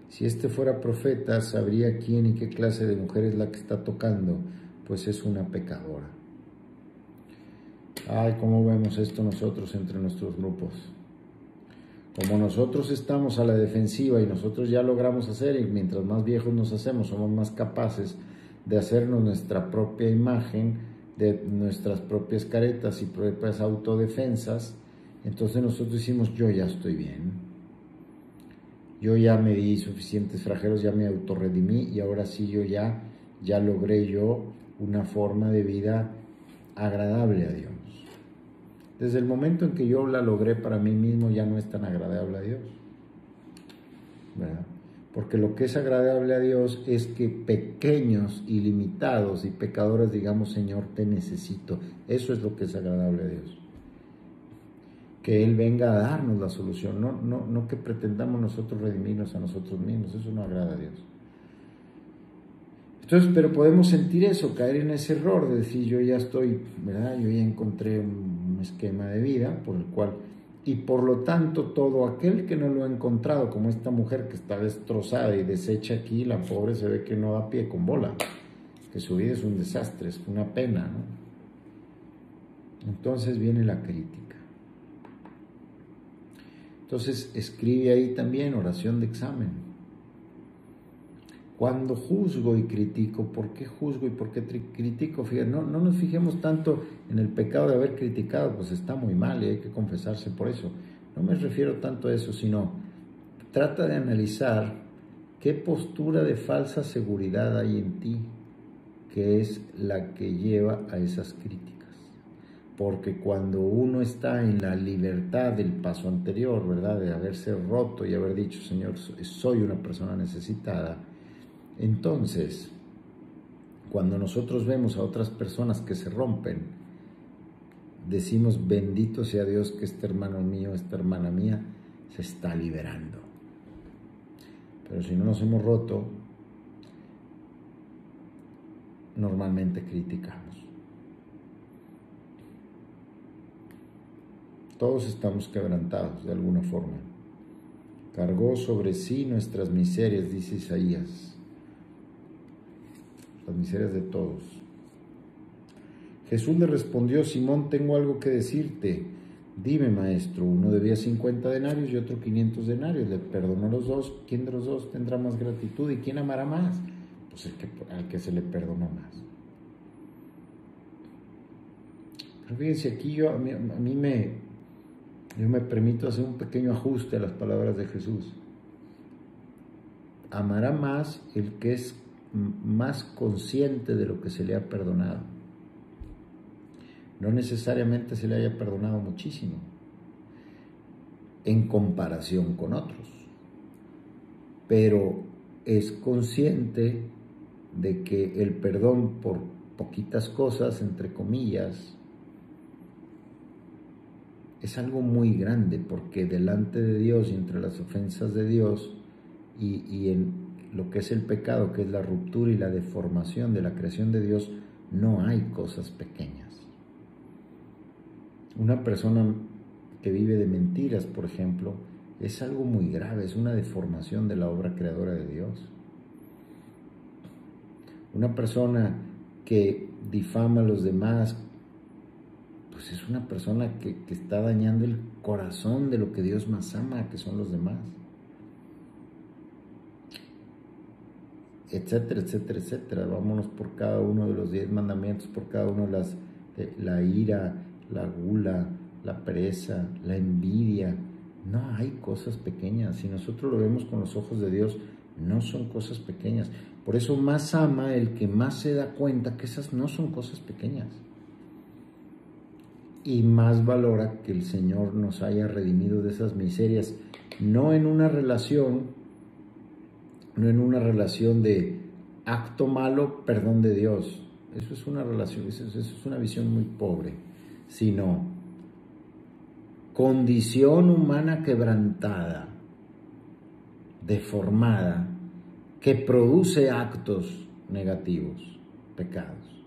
Speaker 2: si este fuera profeta, sabría quién y qué clase de mujer es la que está tocando, pues es una pecadora. Ay, ¿cómo vemos esto nosotros entre nuestros grupos? Como nosotros estamos a la defensiva y nosotros ya logramos hacer, y mientras más viejos nos hacemos, somos más capaces de hacernos nuestra propia imagen, de nuestras propias caretas y propias autodefensas, entonces nosotros decimos, yo ya estoy bien, yo ya me di suficientes flagelos, ya me autorredimí y ahora sí yo ya logré yo una forma de vida agradable a Dios. Desde el momento en que yo la logré para mí mismo ya no es tan agradable a Dios, ¿verdad? Porque lo que es agradable a Dios es que pequeños, ilimitados y pecadores digamos, Señor, te necesito. Eso es lo que es agradable a Dios. Que Él venga a darnos la solución, no que pretendamos nosotros redimirnos a nosotros mismos, eso no agrada a Dios. Entonces, pero podemos sentir eso, caer en ese error de decir, yo ya estoy, ¿verdad? Yo ya encontré un esquema de vida por el cual, y por lo tanto, todo aquel que no lo ha encontrado, como esta mujer que está destrozada y deshecha aquí, la pobre se ve que no da pie con bola, que su vida es un desastre, es una pena, ¿no? Entonces viene la crítica. Entonces escribe ahí también oración de examen. Cuando juzgo y critico, ¿por qué juzgo y por qué critico? Fíjate, no nos fijemos tanto en el pecado de haber criticado, pues está muy mal y hay que confesarse por eso. No me refiero tanto a eso, sino trata de analizar qué postura de falsa seguridad hay en ti, que es la que lleva a esas críticas. Porque cuando uno está en la libertad del paso anterior, ¿verdad? De haberse roto y haber dicho, Señor, soy una persona necesitada, entonces, cuando nosotros vemos a otras personas que se rompen, decimos, bendito sea Dios que este hermano mío, esta hermana mía, se está liberando. Pero si no nos hemos roto, normalmente criticamos. Todos estamos quebrantados de alguna forma. Cargó sobre sí nuestras miserias, dice Isaías. Las miserias de todos. Jesús le respondió, Simón, tengo algo que decirte. Dime, maestro. Uno debía 50 denarios y otro 500 denarios. Le perdonó a los dos. ¿Quién de los dos tendrá más gratitud y quién amará más? Pues al que se le perdonó más. Pero fíjense, aquí yo me permito hacer un pequeño ajuste a las palabras de Jesús. Amará más el que es más consciente de lo que se le ha perdonado. No necesariamente se le haya perdonado muchísimo en comparación con otros, pero es consciente de que el perdón por poquitas cosas, entre comillas, es algo muy grande, porque delante de Dios y entre las ofensas de Dios y en lo que es el pecado, que es la ruptura y la deformación de la creación de Dios, no hay cosas pequeñas. Una persona que vive de mentiras, por ejemplo, es algo muy grave, es una deformación de la obra creadora de Dios. Una persona que difama a los demás, pues es una persona que está dañando el corazón de lo que Dios más ama, que son los demás. Etcétera, etcétera, etcétera. Vámonos por cada uno de los 10 mandamientos, por cada uno de la ira, la gula, la pereza, la envidia. No hay cosas pequeñas. Si nosotros lo vemos con los ojos de Dios, no son cosas pequeñas. Por eso más ama el que más se da cuenta que esas no son cosas pequeñas. Y más valora que el Señor nos haya redimido de esas miserias, no en una relación de acto malo, perdón de Dios. Eso es una relación, eso es una visión muy pobre, sino condición humana quebrantada, deformada, que produce actos negativos, pecados.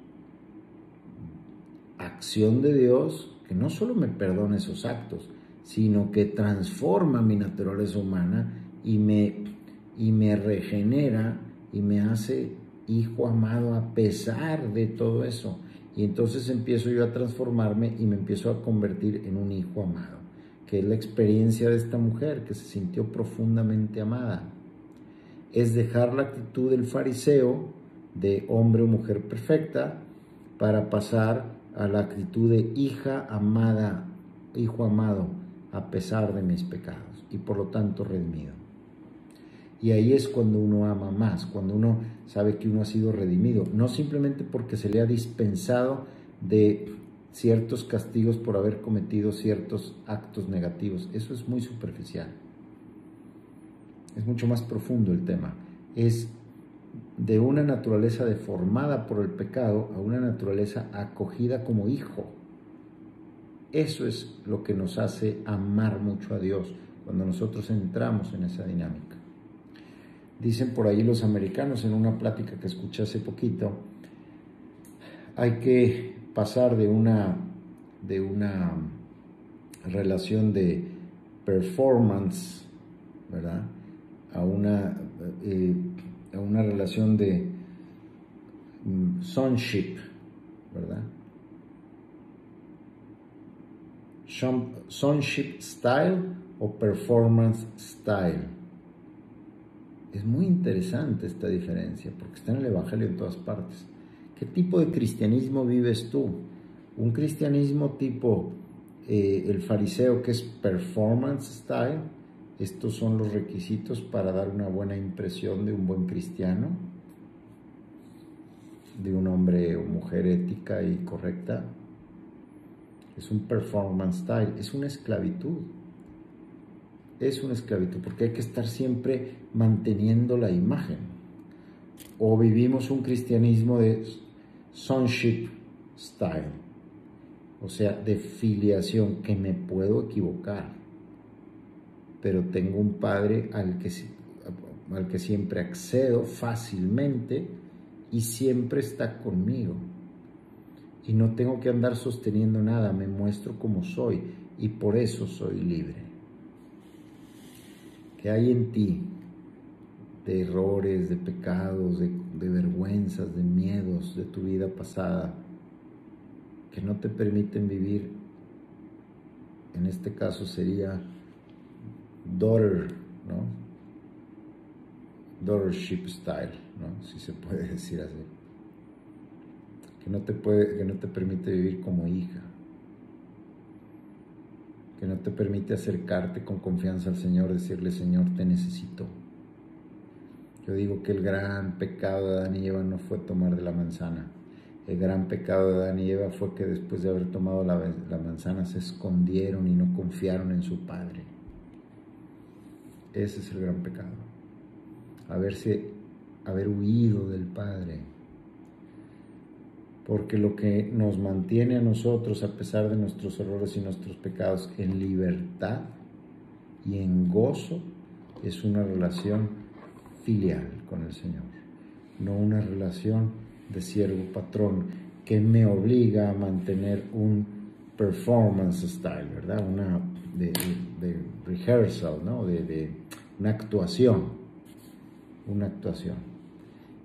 Speaker 2: acción de Dios que no solo me perdona esos actos, sino que transforma mi naturaleza humana y me regenera y me hace hijo amado a pesar de todo eso. Y entonces empiezo yo a transformarme y me empiezo a convertir en un hijo amado, que es la experiencia de esta mujer que se sintió profundamente amada. Es dejar la actitud del fariseo, de hombre o mujer perfecta, para pasar a la actitud de hija amada, hijo amado, a pesar de mis pecados y por lo tanto redimido. Y ahí es cuando uno ama más, cuando uno sabe que uno ha sido redimido, no simplemente porque se le ha dispensado de ciertos castigos por haber cometido ciertos actos negativos. Eso es muy superficial. Es mucho más profundo el tema. Es de una naturaleza deformada por el pecado a una naturaleza acogida como hijo. Eso es lo que nos hace amar mucho a Dios cuando nosotros entramos en esa dinámica. Dicen por ahí los americanos en una plática que escuché hace poquito, hay que pasar de una relación de performance, ¿verdad?, a una relación de sonship, ¿verdad? Sonship style o performance style. Es muy interesante esta diferencia porque está en el Evangelio en todas partes. ¿Qué tipo de cristianismo vives tú? Un cristianismo tipo el fariseo, que es performance style. Estos son los requisitos para dar una buena impresión de un buen cristiano, de un hombre o mujer ética y correcta. Es un performance style, es una esclavitud. Es una esclavitud porque hay que estar siempre manteniendo la imagen. O vivimos un cristianismo de sonship style, o sea, de filiación, que me puedo equivocar, pero tengo un Padre al que siempre accedo fácilmente y siempre está conmigo. Y no tengo que andar sosteniendo nada, me muestro como soy y por eso soy libre. ¿Qué hay en ti de errores, de pecados, de vergüenzas, de miedos de tu vida pasada que no te permiten vivir? En este caso sería daughter, ¿no? Daughtership style, ¿no?, si se puede decir así. Que no te permite vivir como hija, que no te permite acercarte con confianza al Señor, decirle: Señor, te necesito. Yo digo que el gran pecado de Adán y Eva no fue tomar de la manzana. El gran pecado de Adán y Eva fue que después de haber tomado la manzana se escondieron y no confiaron en su Padre. Ese es el gran pecado. Haber huido del Padre. Porque lo que nos mantiene a nosotros, a pesar de nuestros errores y nuestros pecados, en libertad y en gozo, es una relación filial con el Señor, no una relación de siervo-patrón que me obliga a mantener un performance style, ¿verdad? Una de rehearsal, ¿no? De una actuación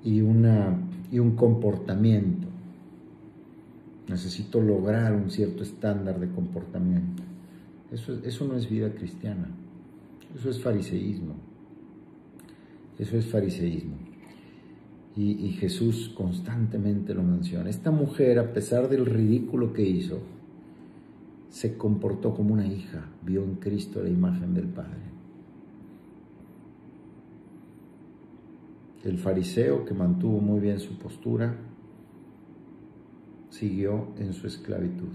Speaker 2: y un comportamiento. Necesito lograr un cierto estándar de comportamiento. Eso no es vida cristiana. Eso es fariseísmo. Y Jesús constantemente lo menciona. Esta mujer, a pesar del ridículo que hizo, se comportó como una hija. Vio en Cristo la imagen del Padre. El fariseo, que mantuvo muy bien su postura, siguió en su esclavitud,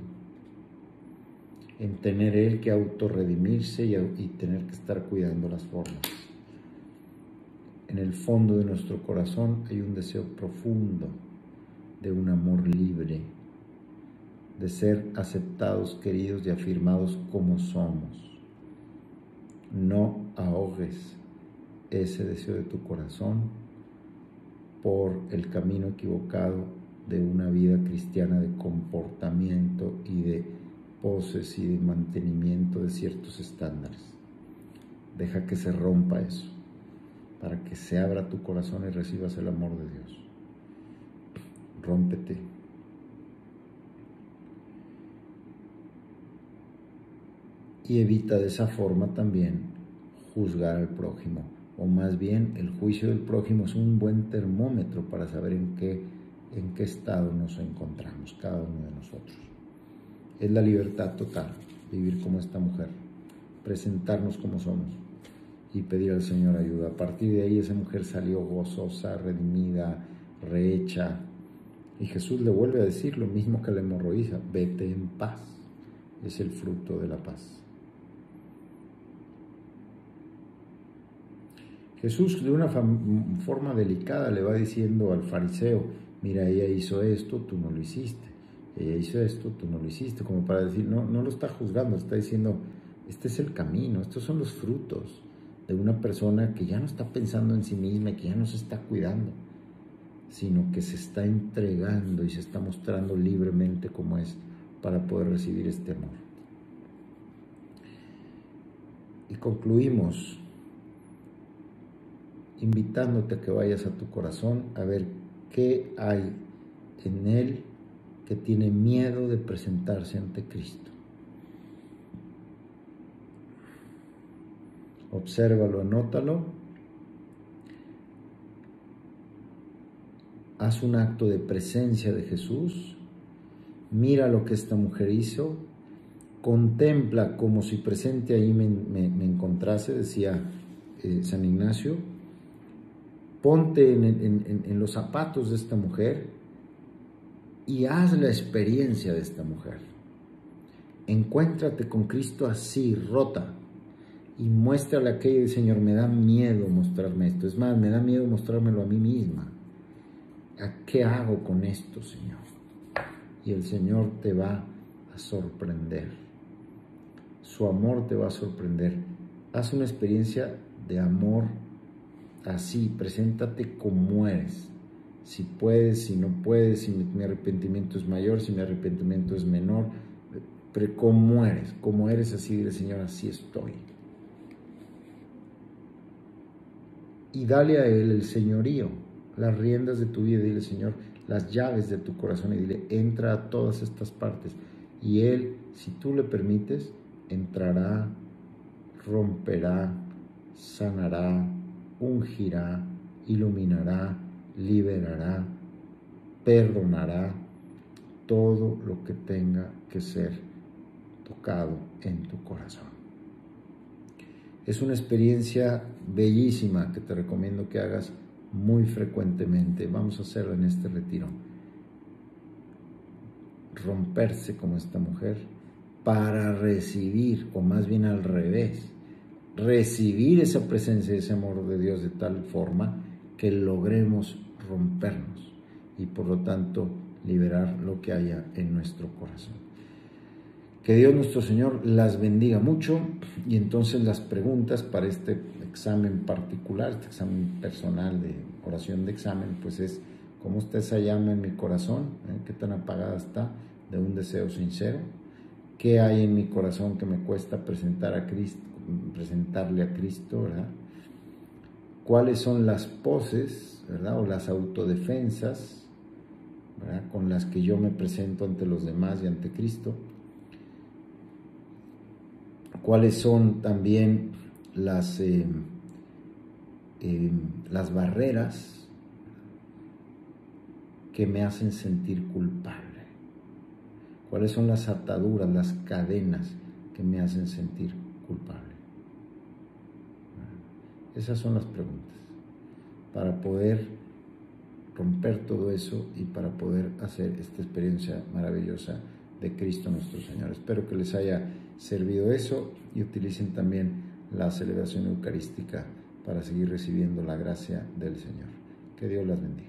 Speaker 2: en tener él que autorredimirse y tener que estar cuidando las formas. En el fondo de nuestro corazón hay un deseo profundo de un amor libre, de ser aceptados, queridos y afirmados como somos. No ahogues ese deseo de tu corazón por el camino equivocado de una vida cristiana de comportamiento y de poses y de mantenimiento de ciertos estándares. Deja que se rompa eso, para que se abra tu corazón y recibas el amor de Dios. Rómpete. Y evita de esa forma también juzgar al prójimo, o más bien el juicio del prójimo es un buen termómetro para saber en qué estado nos encontramos cada uno de nosotros. Es la libertad total, vivir como esta mujer, presentarnos como somos y pedir al Señor ayuda. A partir de ahí esa mujer salió gozosa, redimida, rehecha, y Jesús le vuelve a decir lo mismo que la hemorroísa: vete en paz. Es el fruto de la paz. Jesús de una forma delicada le va diciendo al fariseo: mira, ella hizo esto, tú no lo hiciste. Ella hizo esto, tú no lo hiciste. Como para decir, no lo está juzgando, está diciendo, este es el camino, estos son los frutos de una persona que ya no está pensando en sí misma, que ya no se está cuidando, sino que se está entregando y se está mostrando libremente como es para poder recibir este amor. Y concluimos invitándote a que vayas a tu corazón a ver qué hay en él que tiene miedo de presentarse ante Cristo. Obsérvalo, anótalo. Haz un acto de presencia de Jesús. Mira lo que esta mujer hizo. Contempla como si presente ahí me encontrase, decía San Ignacio. Ponte en los zapatos de esta mujer y haz la experiencia de esta mujer. Encuéntrate con Cristo así, rota, y muéstrale a aquello: Señor, me da miedo mostrarme esto. Es más, me da miedo mostrármelo a mí misma. ¿A qué hago con esto, Señor? Y el Señor te va a sorprender. Su amor te va a sorprender. Haz una experiencia de amor así, preséntate como eres. Si puedes, si no puedes, si mi arrepentimiento es mayor, si mi arrepentimiento es menor, pero como eres así, dile: Señor, así estoy. Y dale a Él el señorío, las riendas de tu vida. Dile: Señor, las llaves de tu corazón, y dile: entra a todas estas partes. Y Él, si tú le permites, entrará, romperá, sanará, ungirá, iluminará, liberará, perdonará todo lo que tenga que ser tocado en tu corazón. Es una experiencia bellísima que te recomiendo que hagas muy frecuentemente. Vamos a hacerlo en este retiro. Romperse como esta mujer para recibir, o más bien al revés, recibir esa presencia, ese amor de Dios de tal forma que logremos rompernos y por lo tanto liberar lo que haya en nuestro corazón. Que Dios nuestro Señor las bendiga mucho. Y entonces las preguntas para este examen particular, este examen personal de oración de examen, pues es: ¿cómo está esa llama en mi corazón? ¿Qué tan apagada está de un deseo sincero? ¿Qué hay en mi corazón que me cuesta presentarle a Cristo, ¿verdad? ¿Cuáles son las poses, ¿verdad? O las autodefensas, ¿verdad?, con las que yo me presento ante los demás y ante Cristo. ¿Cuáles son también las barreras que me hacen sentir culpable? ¿Cuáles son las ataduras, las cadenas que me hacen sentir culpable? Esas son las preguntas para poder romper todo eso y para poder hacer esta experiencia maravillosa de Cristo nuestro Señor. Espero que les haya servido eso y utilicen también la celebración eucarística para seguir recibiendo la gracia del Señor. Que Dios las bendiga.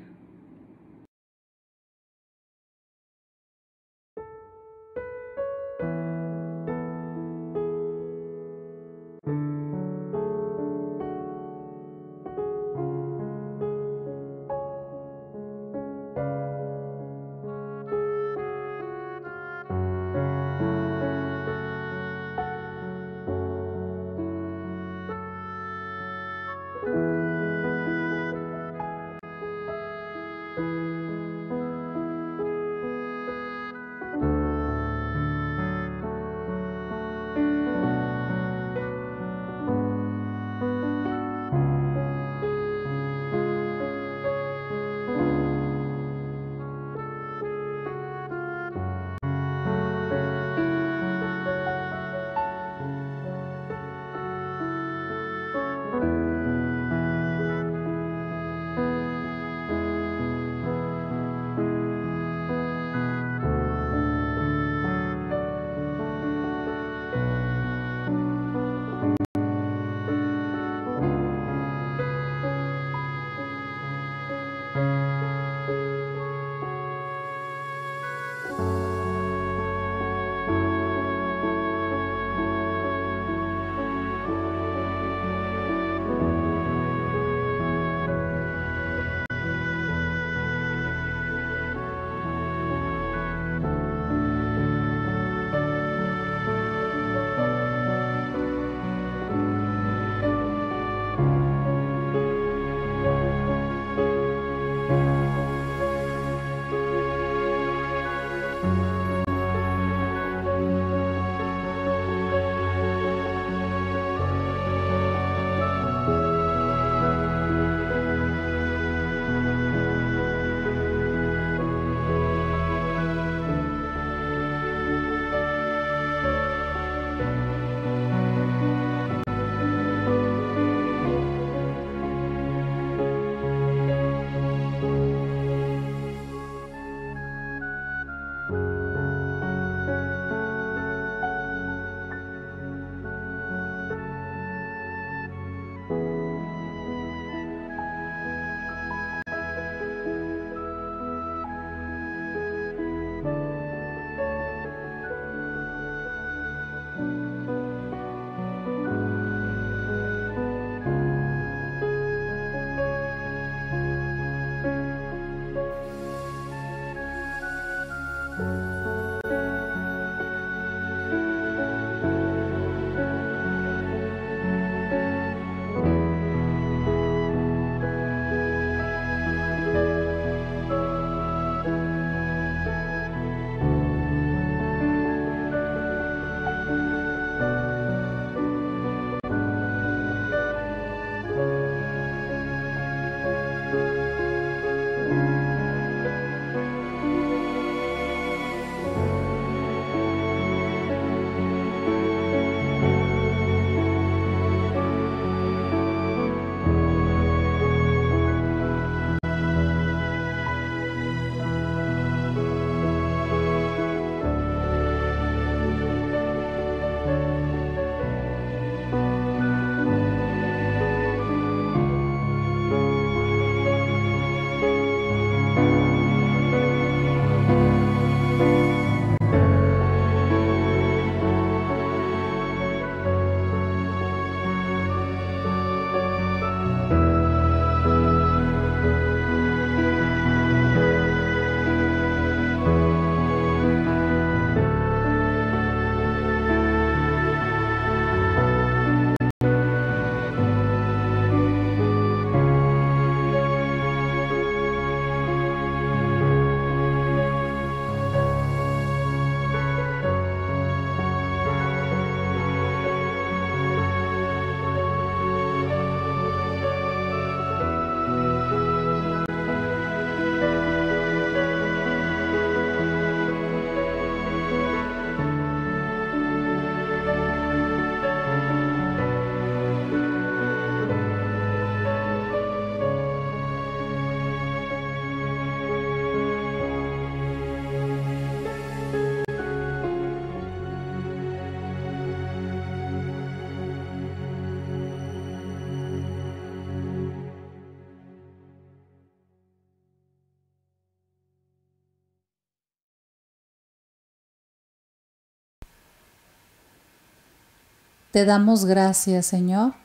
Speaker 1: Te damos gracias, Señor,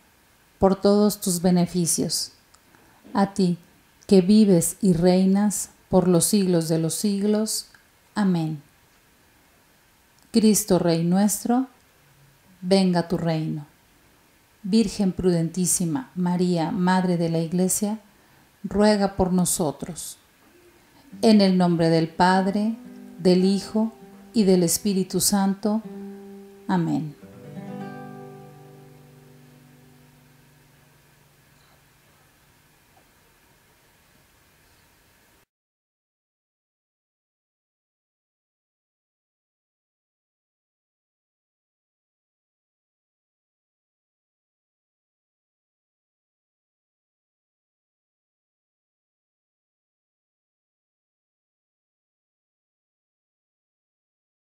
Speaker 1: por todos tus beneficios. A ti, que vives y reinas por los siglos de los siglos. Amén. Cristo Rey nuestro, venga tu reino. Virgen prudentísima, María, Madre de la Iglesia, ruega por nosotros. En el nombre del Padre, del Hijo y del Espíritu Santo. Amén.